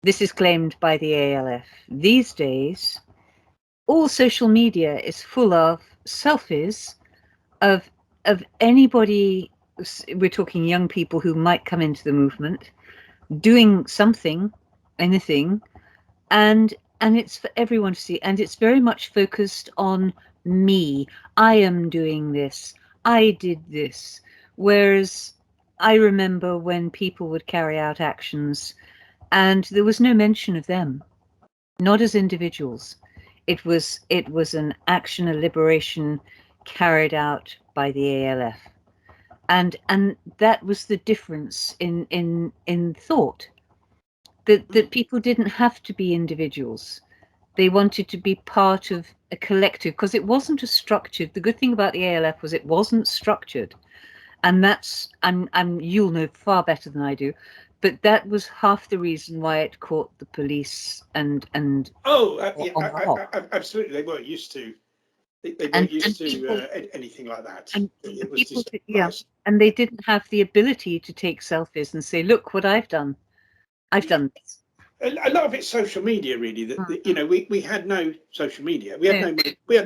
This is claimed by the ALF. These days, all social media is full of selfies of anybody, we're talking young people who might come into the movement, doing something, anything, and it's for everyone to see, and it's very much focused on me. I am doing this. I did this. Whereas I remember when people would carry out actions and there was no mention of them, not as individuals. It was an action, a liberation carried out by the ALF. And that was the difference in thought. That people didn't have to be individuals. They wanted to be part of a collective, because it wasn't a structured. The good thing about the ALF was it wasn't structured, and that's you'll know far better than I do, but that was half the reason why it caught the police and absolutely. They weren't used to. They weren't used to anything like that. And it was people, and they didn't have the ability to take selfies and say, "Look what I've done. I've done this." A lot of it's social media, really. That we had no social media. We had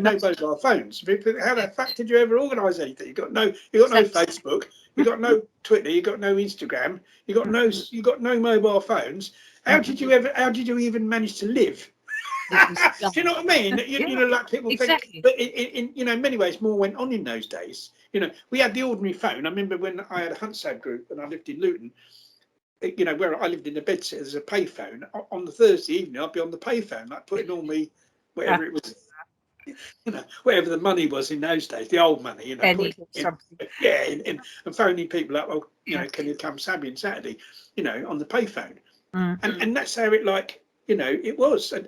no mobile phones. How the fuck did you ever organise anything? You got no Facebook. You got no Twitter. You got no Instagram. You got no mobile phones. How did you even manage to live? Do you know what I mean? Like people exactly. think, but in many ways more went on in those days. We had the ordinary phone. I remember when I had a Huntsad group and I lived in Luton. Where I lived in the bedsit, there's a payphone. On the Thursday evening, I'd be on the payphone, like putting all me, whatever it was, whatever the money was in those days, the old money, and phoning people up. Well, can you come Saturday, on the payphone, and that's how it it was. And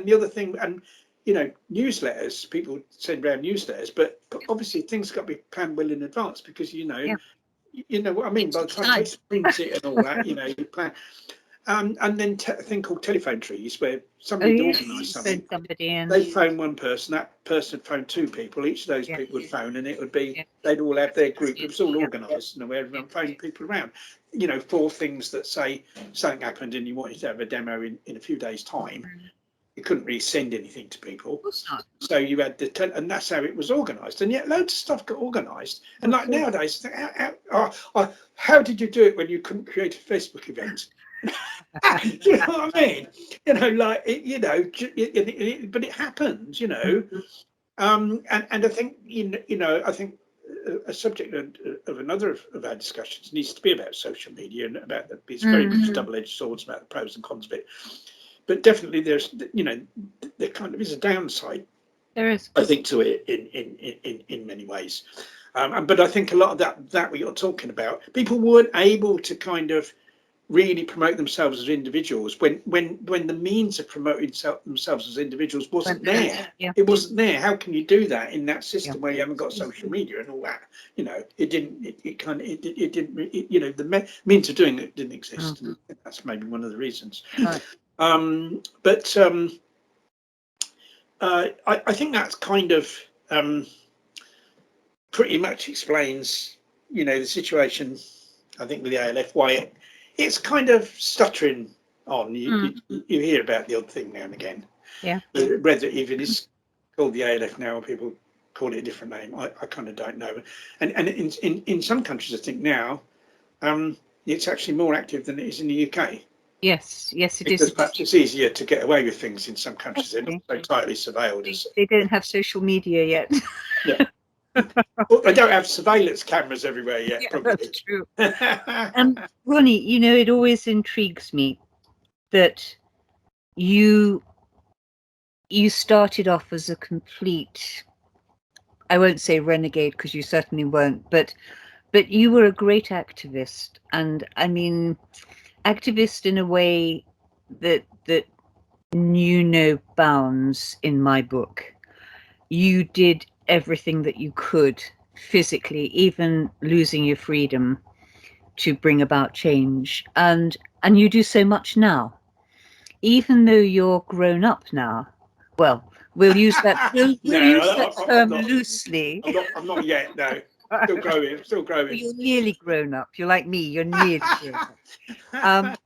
the other thing, and newsletters, people send around newsletters, but obviously things got to be planned well in advance because you know what I mean. By the time they print it and all that, you plan. And then a thing called telephone trees, where somebody would organise something. They'd phone one person, that person would phone two people. Each of those people would phone, and it would be they'd all have their group. It was all organised, where everyone phoned people around. For things that say something happened and you wanted to have a demo in a few days' time. You couldn't really send anything to people, so you had and that's how it was organised. And yet, loads of stuff got organised. And like nowadays, how did you do it when you couldn't create a Facebook event? Do you know what I mean? But it happens. And I think I think a subject of another of our discussions needs to be about social media and about it's very much double-edged swords about the pros and cons of it. But definitely, there's there kind of is a downside. There is, I think, to it in many ways. But I think a lot of that what you're talking about, people weren't able to kind of really promote themselves as individuals when the means of promoting themselves as individuals wasn't there. It wasn't there. How can you do that in that system where you haven't got social media and all that? It didn't. It didn't. The means of doing it didn't exist. And that's maybe one of the reasons. Right. I think that's kind of pretty much explains, the situation. I think with the ALF, why it's kind of stuttering on. You hear about the odd thing now and again. Yeah. Whether even it's called the ALF now or people call it a different name, I kind of don't know. And in some countries, I think now, it's actually more active than it is in the UK. Yes, it is. Because perhaps it's easier to get away with things in some countries. They're not so tightly surveilled. They don't have social media yet. Yeah. Well, they don't have surveillance cameras everywhere yet. Probably. That's true. Ronnie, it always intrigues me that you started off as a complete, I won't say renegade because you certainly weren't, but you were a great activist, and I mean activist in a way that knew no bounds in my book. You did everything that you could physically, even losing your freedom, to bring about change. And you do so much now, even though you're grown up now. Well, we'll use that. We'll use that term loosely. I'm not yet. No, still growing. You're nearly grown up. You're like me. You're nearly grown up.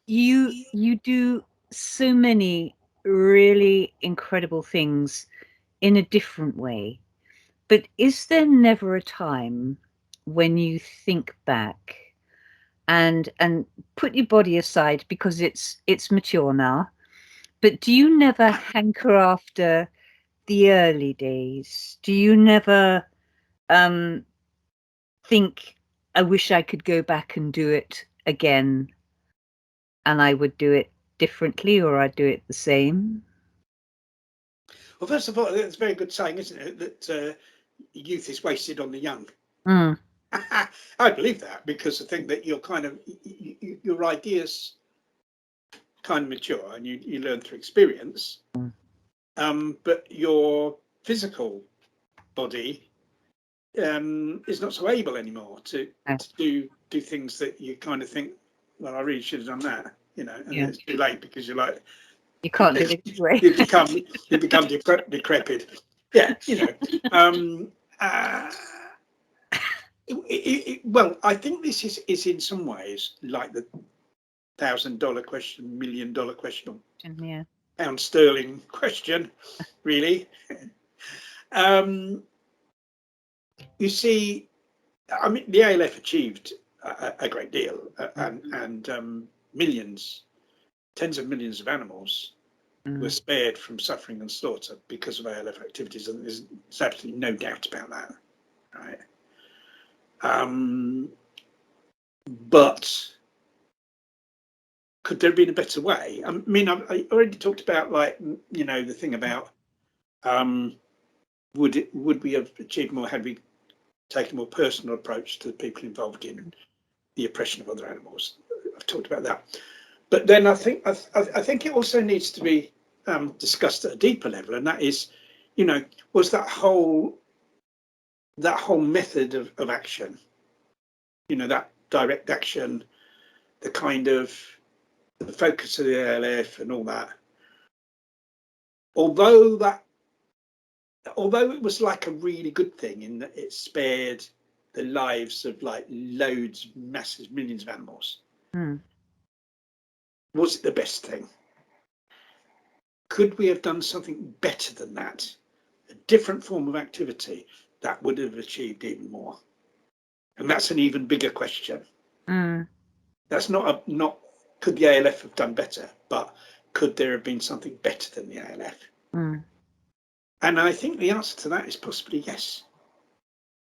You do so many really incredible things in a different way. But is there never a time when you think back and put your body aside because it's mature now, but do you never hanker after the early days? Do you never think, I wish I could go back and do it again, and I would do it differently, or I'd do it the same? Well, first of all, it's a very good saying, isn't it, that youth is wasted on the young. I believe that, because I think that you're kind of your ideas kind of mature and you learn through experience. but your physical body is not so able anymore to do things that you kind of think, well, I really should have done that, you know, and it's too late because you're like, you can't do it anyway. you become decrepit. Yeah, you know. Well, I think this is in some ways like the $1,000 question, $1 million question, Yeah. pound sterling question, really. You see, I mean, the ALF achieved a great deal, and millions, tens of millions of animals were spared from suffering and slaughter because of ALF activities, and there's absolutely no doubt about that, right? But could there have been a better way? I mean, I already talked about, like, you know, the thing about would we have achieved more had we taken a more personal approach to the people involved in the oppression of other animals. I've talked about that, but then I think it also needs to be discussed at a deeper level, and that is, you know, was that whole method of action, you know, that direct action, the kind of the focus of the ALF and all that, although it was like a really good thing in that it spared the lives of like loads, massive, millions of animals. Was it the best thing? Could we have done something better than that? A different form of activity that would have achieved even more? And that's an even bigger question. That's not could the ALF have done better, but could there have been something better than the ALF? And I think the answer to that is possibly yes.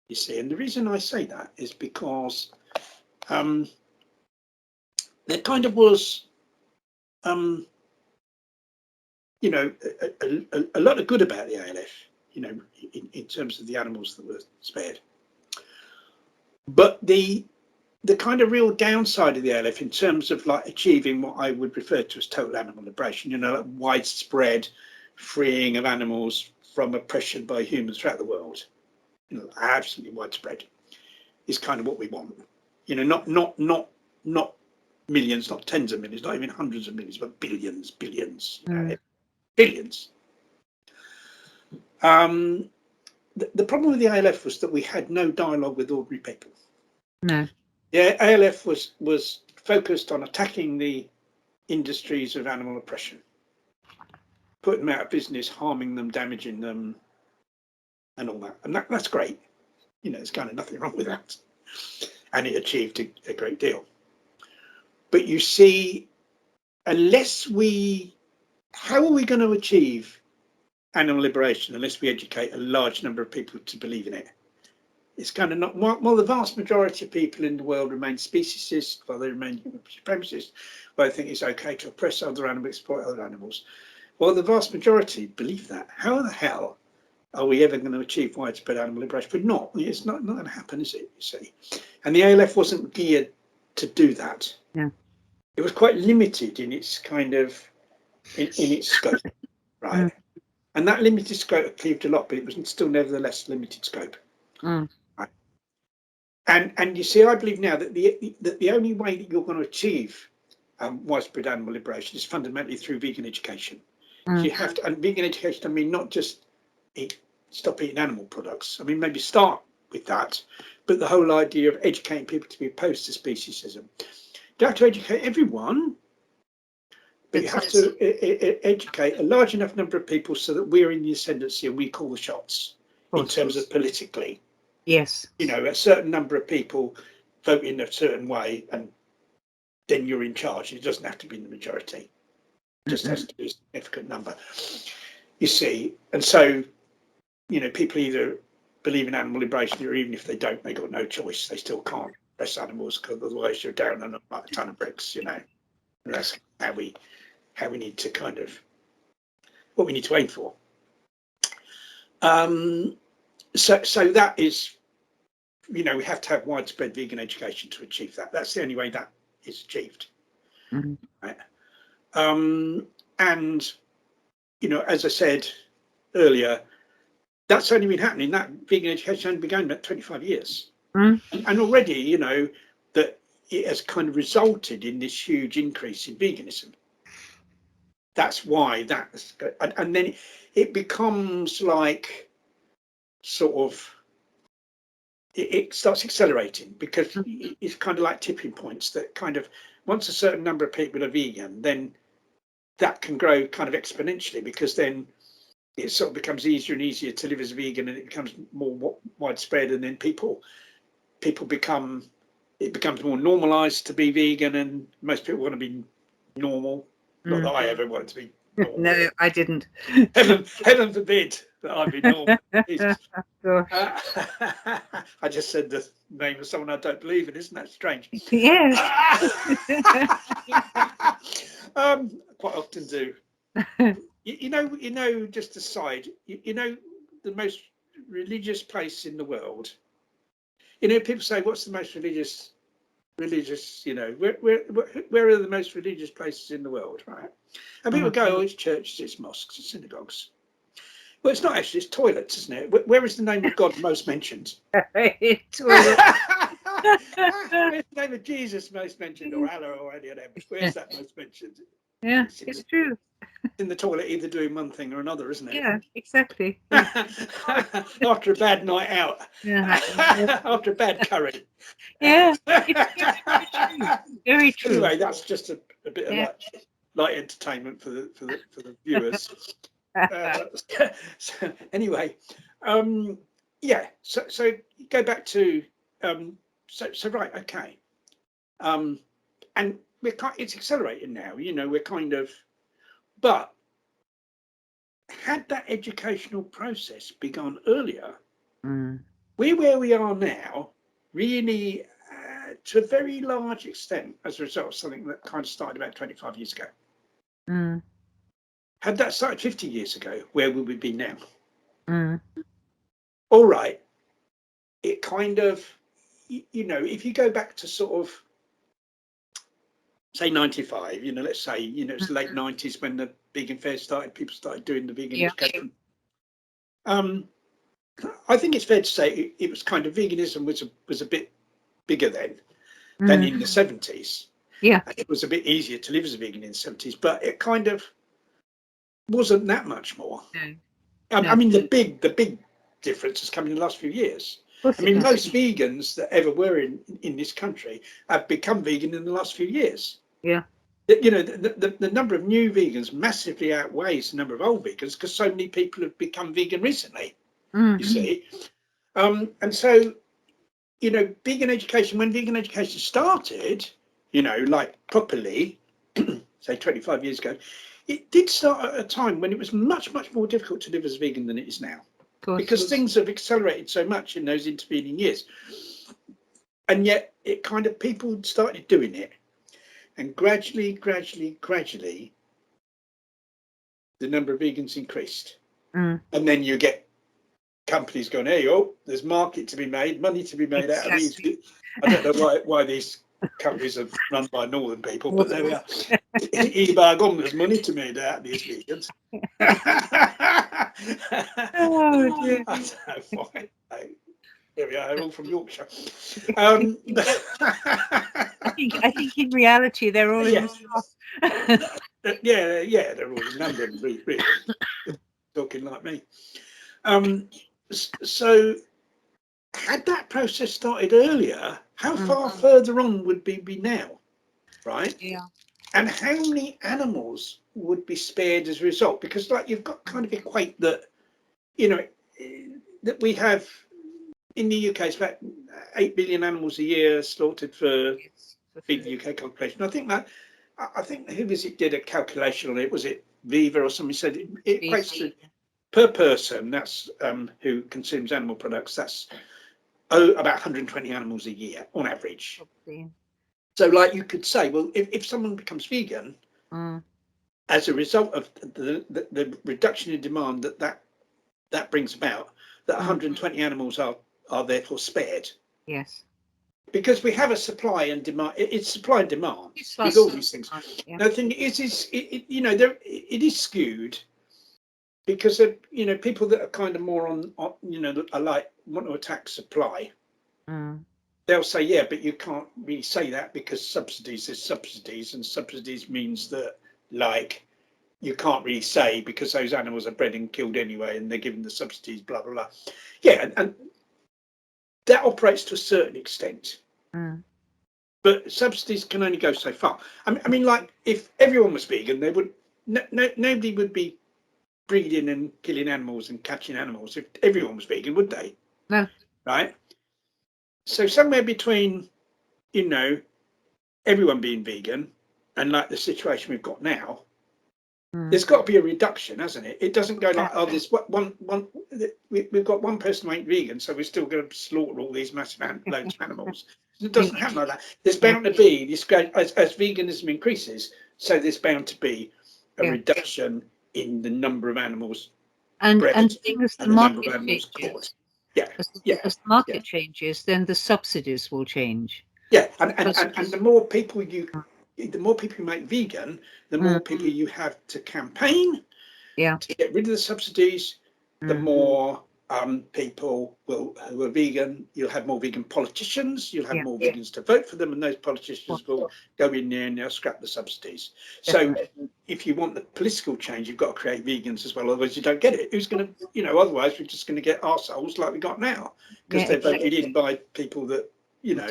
You see, and the reason I say that is because there kind of was, you know, a lot of good about the ALF, you know, in terms of the animals that were spared. But the kind of real downside of the ALF in terms of like achieving what I would refer to as total animal liberation, you know, like widespread freeing of animals from oppression by humans throughout the world, you know, absolutely widespread, is kind of what we want. You know, not millions, not tens of millions, not even hundreds of millions, but billions, you know, billions. The problem with the ALF was that we had no dialogue with ordinary people. No. The ALF was focused on attacking the industries of animal oppression, putting them out of business, harming them, damaging them, and all that. And that's great. You know, there's kind of nothing wrong with that. And it achieved a great deal. But you see, how are we going to achieve animal liberation unless we educate a large number of people to believe in it? It's kind of not, well, the vast majority of people in the world remain speciesists, while they remain human supremacists, where they think it's okay to oppress other animals, exploit other animals. Well, the vast majority believe that. How the hell are we ever going to achieve widespread animal liberation? But not, it's not going to happen, is it, you see? And the ALF wasn't geared to do that. Yeah. It was quite limited in its kind of, in its scope, right? And that limited scope achieved a lot, but it was still nevertheless limited scope. Right? And you see, I believe now that the only way that you're going to achieve widespread animal liberation is fundamentally through vegan education. So you have to, and vegan education, I mean, not just stop eating animal products. I mean, maybe start with that, but the whole idea of educating people to be opposed to speciesism. You don't have to educate everyone, but you have to educate a large enough number of people so that we're in the ascendancy and we call the shots in terms of politically. Yes. You know, a certain number of people vote in a certain way and then you're in charge. It doesn't have to be in the majority. It just has to be a significant number. You see, and so, you know, people either believe in animal liberation or even if they don't, they got no choice. They still can't oppress animals because otherwise you're down on a ton of bricks, you know. And that's how we need to kind of, what we need to aim for. So that is, you know, we have to have widespread vegan education to achieve that. That's the only way that is achieved. Right? And you know, as I said earlier, that's only been happening. That vegan education only been going about 25 years. And already, you know, that it has kind of resulted in this huge increase in veganism. That's why that's, and then it becomes like sort of, it starts accelerating, because it's kind of like tipping points that kind of, once a certain number of people are vegan, then that can grow kind of exponentially, because then it sort of becomes easier and easier to live as a vegan, and it becomes more widespread, and then people become, it becomes more normalized to be vegan, and most people want to be normal. Not that I ever wanted to be normal. No, I didn't. Heaven forbid that I be normal. I just said the name of someone I don't believe in. Isn't that strange? Yes. Quite often do. You know, just aside, you know, the most religious place in the world. You know, people say, "What's the most religious?" You know, where are the most religious places in the world, right? And people go, "Oh, it's churches, it's mosques, it's synagogues." Well, it's not actually; it's toilets, isn't it? Where is the name of God most mentioned? Toilet. Where's the name of Jesus most mentioned, or Allah, or any of them? Where's that most mentioned? Yeah, it's true. In the toilet, either doing one thing or another, isn't it? Yeah, exactly. After a bad night out. Yeah. After a bad curry. Yeah, it's very true. Very true. Anyway, that's just a bit of light entertainment for the viewers. So anyway, yeah. So go back to so right, okay, and it's accelerating now. You know, we're kind of, but had that educational process begun earlier, we're where we are now, really, to a very large extent, as a result of something that kind of started about 25 years ago. Had that started 50 years ago, where would we be now? All right. It kind of, you know, if you go back to sort of, say 95, you know, let's say, you know, it's the late 90s when the vegan fair started, people started doing the vegan education. I think it's fair to say it was kind of, veganism was a bit bigger then than in the 70s. Yeah. It was a bit easier to live as a vegan in the 70s, but it kind of wasn't that much more. I mean, the big difference has come in the last few years. I mean, most vegans that ever were in this country have become vegan in the last few years. Yeah. You know, the number of new vegans massively outweighs the number of old vegans, because so many people have become vegan recently, you see. And so, you know, vegan education, when vegan education started, you know, like properly, say 25 years ago, it did start at a time when it was much, much more difficult to live as a vegan than it is now. Because things have accelerated so much in those intervening years. And yet it kind of, people started doing it. And gradually, the number of vegans increased. And then you get companies going, hey, oh, there's market to be made, money to be made out of these. I don't know why these companies are run by northern people, but there we are. There's money to be made out of these vegans. Oh, dear. I don't know why. Here we are, they're all from Yorkshire. I think in reality they're all in the south. Yeah, they're all in London, really. Talking like me. So had that process started earlier, how far further on would we be now, right? Yeah. And how many animals would be spared as a result? Because, like, you've got to kind of equate that, you know, that we have in the UK, it's about 8 billion animals a year slaughtered for feed the UK population. I think who was it did a calculation on it? Was it Viva or somebody said it equates to, per person, that's who consumes animal products, that's about 120 animals a year on average. So, like, you could say, well, if someone becomes vegan as a result of the reduction in demand that brings about, that 120 animals are therefore spared. Yes. Because we have a supply and demand. It's supply and demand with all these things. Now, the thing is, you know, it is skewed because you know, people that are kind of more on you know, that are like want to attack supply, they'll say, yeah, but you can't really say that because subsidies is subsidies, and subsidies means that, like, you can't really say because those animals are bred and killed anyway and they're given the subsidies, blah blah blah. Yeah, and that operates to a certain extent, but subsidies can only go so far. I mean, like, if everyone was vegan, they would nobody would be breeding and killing animals and catching animals if everyone was vegan, would they? No. Right. So somewhere between, you know, everyone being vegan and like the situation we've got now, there's got to be a reduction, hasn't it? It doesn't go like, oh, there's we've got one person who ain't vegan, so we're still going to slaughter all these massive loads of animals. It doesn't happen like that. There's bound to be this, as veganism increases, so there's bound to be a reduction in the number of animals bred and the number of animals caught. Yeah, as the market changes, then the subsidies will change. Yeah, and the more people you make vegan, the more people you have to campaign to get rid of the subsidies, the more people who are vegan. You'll have more vegan politicians, you'll have more vegans to vote for them, and those politicians will go in there and they'll scrap the subsidies. So if you want the political change, you've got to create vegans as well, otherwise you don't get it. Who's going to, you know, otherwise we're just going to get arseholes like we got now, because they're voted in by people that, you know,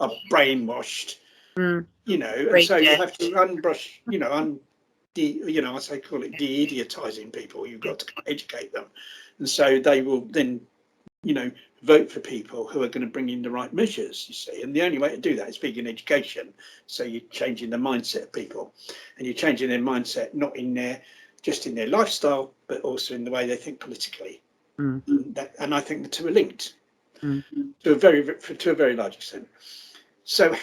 are brainwashed, you know, and so you have to unbrush, you know, I say call it de-idiotizing people. You've got to educate them, and so they will then, you know, vote for people who are going to bring in the right measures. You see, and the only way to do that is vegan education. So you're changing the mindset of people, and you're changing their mindset not in just in their lifestyle, but also in the way they think politically. And I think the two are linked to a very large extent. So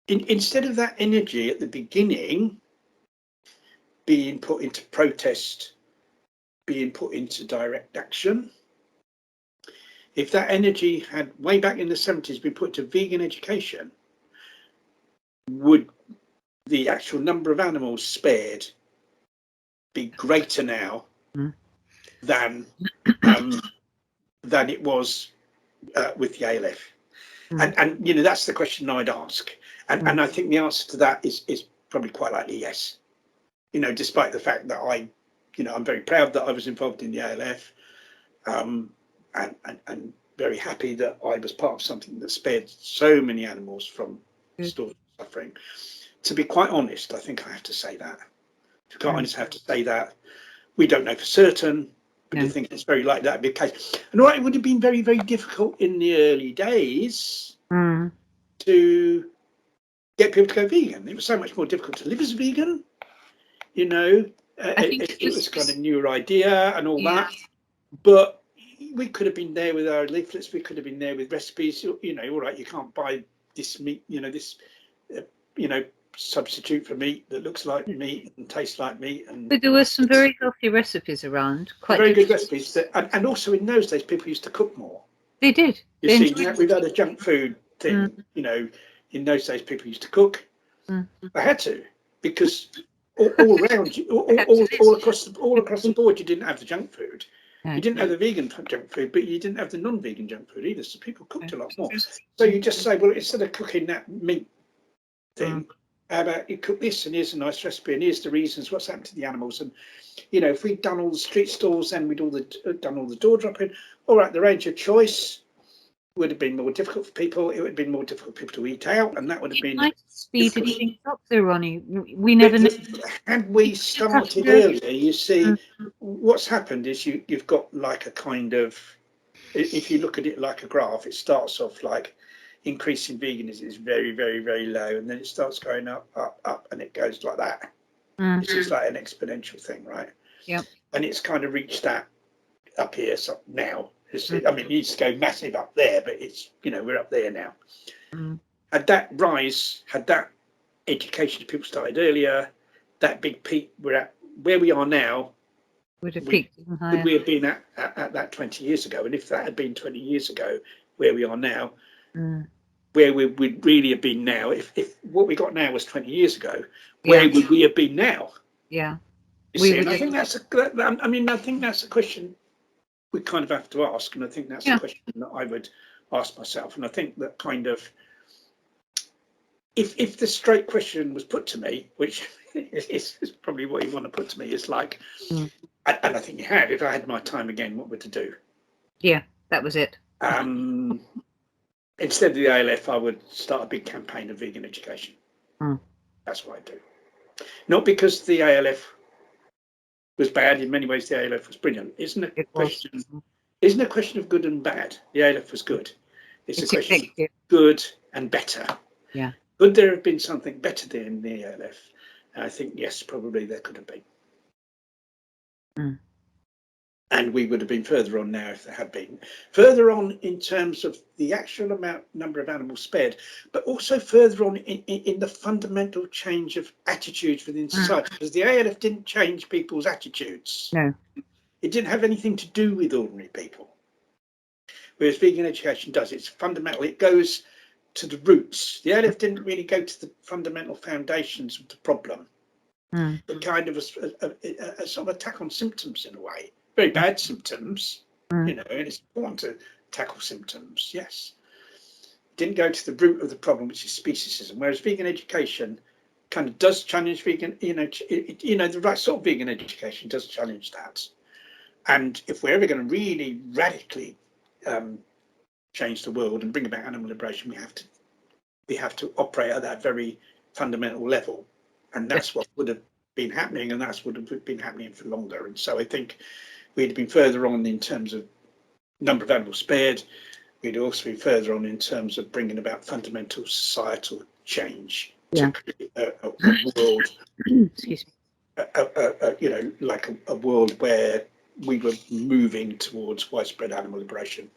instead of that energy at the beginning being put into protest, being put into direct action, if that energy had way back in the 70s been put to vegan education, would the actual number of animals spared be greater now than it was with the ALF? And you know, that's the question I'd ask, and I think the answer to that is probably quite likely yes. You know, despite the fact that I'm very proud that I was involved in the ALF, and very happy that I was part of something that spared so many animals from suffering. To be quite honest, I think I have to say that. To be quite honest, I have to say that we don't know for certain, but I think it's very likely that would be the case. And it would have been very, very difficult in the early days to get people to go vegan. It was so much more difficult to live as a vegan. You know, it was kind of a newer idea and all that. But we could have been there with our leaflets. We could have been there with recipes. You know, all right, you can't buy this meat. You know, this, substitute for meat that looks like meat and tastes like meat. But there were some very healthy recipes around. Quite very good recipes. And also in those days, people used to cook more. They did. You see, we've had a junk food thing. You know, in those days, people used to cook. They had to, because all around you, all across the board, you didn't have the junk food. You didn't have the vegan junk food, but you didn't have the non-vegan junk food either. So people cooked a lot more. So you just say, well, instead of cooking that meat thing, how about you cook this, and here's a nice recipe, and here's the reasons, what's happened to the animals. And you know, if we'd done all the street stalls, then we'd done all the door dropping. All right, the range of choice would have been more difficult for people. It would have been more difficult for people to eat out, and that would have been. Might speeded things up there, Ronnie. We never know. Had we started earlier, you see, what's happened is you've got like a kind of, if you look at it like a graph, it starts off like increasing veganism is very, very, very low, and then it starts going up, and it goes like that. It's just like an exponential thing, right? Yeah. And it's kind of reached that up here now. I mean, it needs to go massive up there, but it's, you know, we're up there now. Had that rise, had that education people started earlier, that big peak we're at, where we are now, would have peaked even higher. Would we have been at that 20 years ago? And if that had been 20 years ago, where we are now, where we'd really have been now, if what we got now was 20 years ago, where would we have been now? Yeah. I think that's a question we kind of have to ask, and I think that's a question that I would ask myself. And I think that kind of, if the straight question was put to me, which is probably what you want to put to me, is like, and I think you have, if I had my time again, what would I do? Yeah, that was it. Instead of the ALF, I would start a big campaign of vegan education. That's what I'd do. Not because the ALF was bad. In many ways, the ALF was brilliant. Isn't a question of good and bad. The ALF was good. It's a question of good and better. Yeah. Could there have been something better there in the ALF? And I think, yes, probably there could have been. And we would have been further on now if there had been. Further on in terms of the actual number of animals spared, but also further on in the fundamental change of attitudes within society, because the ALF didn't change people's attitudes. No. It didn't have anything to do with ordinary people. Whereas vegan education does. It's fundamental. It goes to the roots. The ALF didn't really go to the fundamental foundations of the problem. It kind of a sort of attack on symptoms in a way. Very bad symptoms, and it's important to tackle symptoms, yes. It didn't go to the root of the problem, which is speciesism, whereas vegan education kind of does challenge vegan, the right sort of vegan education does challenge that. And if we're ever going to really radically change the world and bring about animal liberation, we have to operate at that very fundamental level. And that's what would have been happening, and that's what would have been happening for longer. And so I think we'd have been further on in terms of number of animals spared. We'd also be further on in terms of bringing about fundamental societal change to create a world, excuse me, like a world where we were moving towards widespread animal liberation.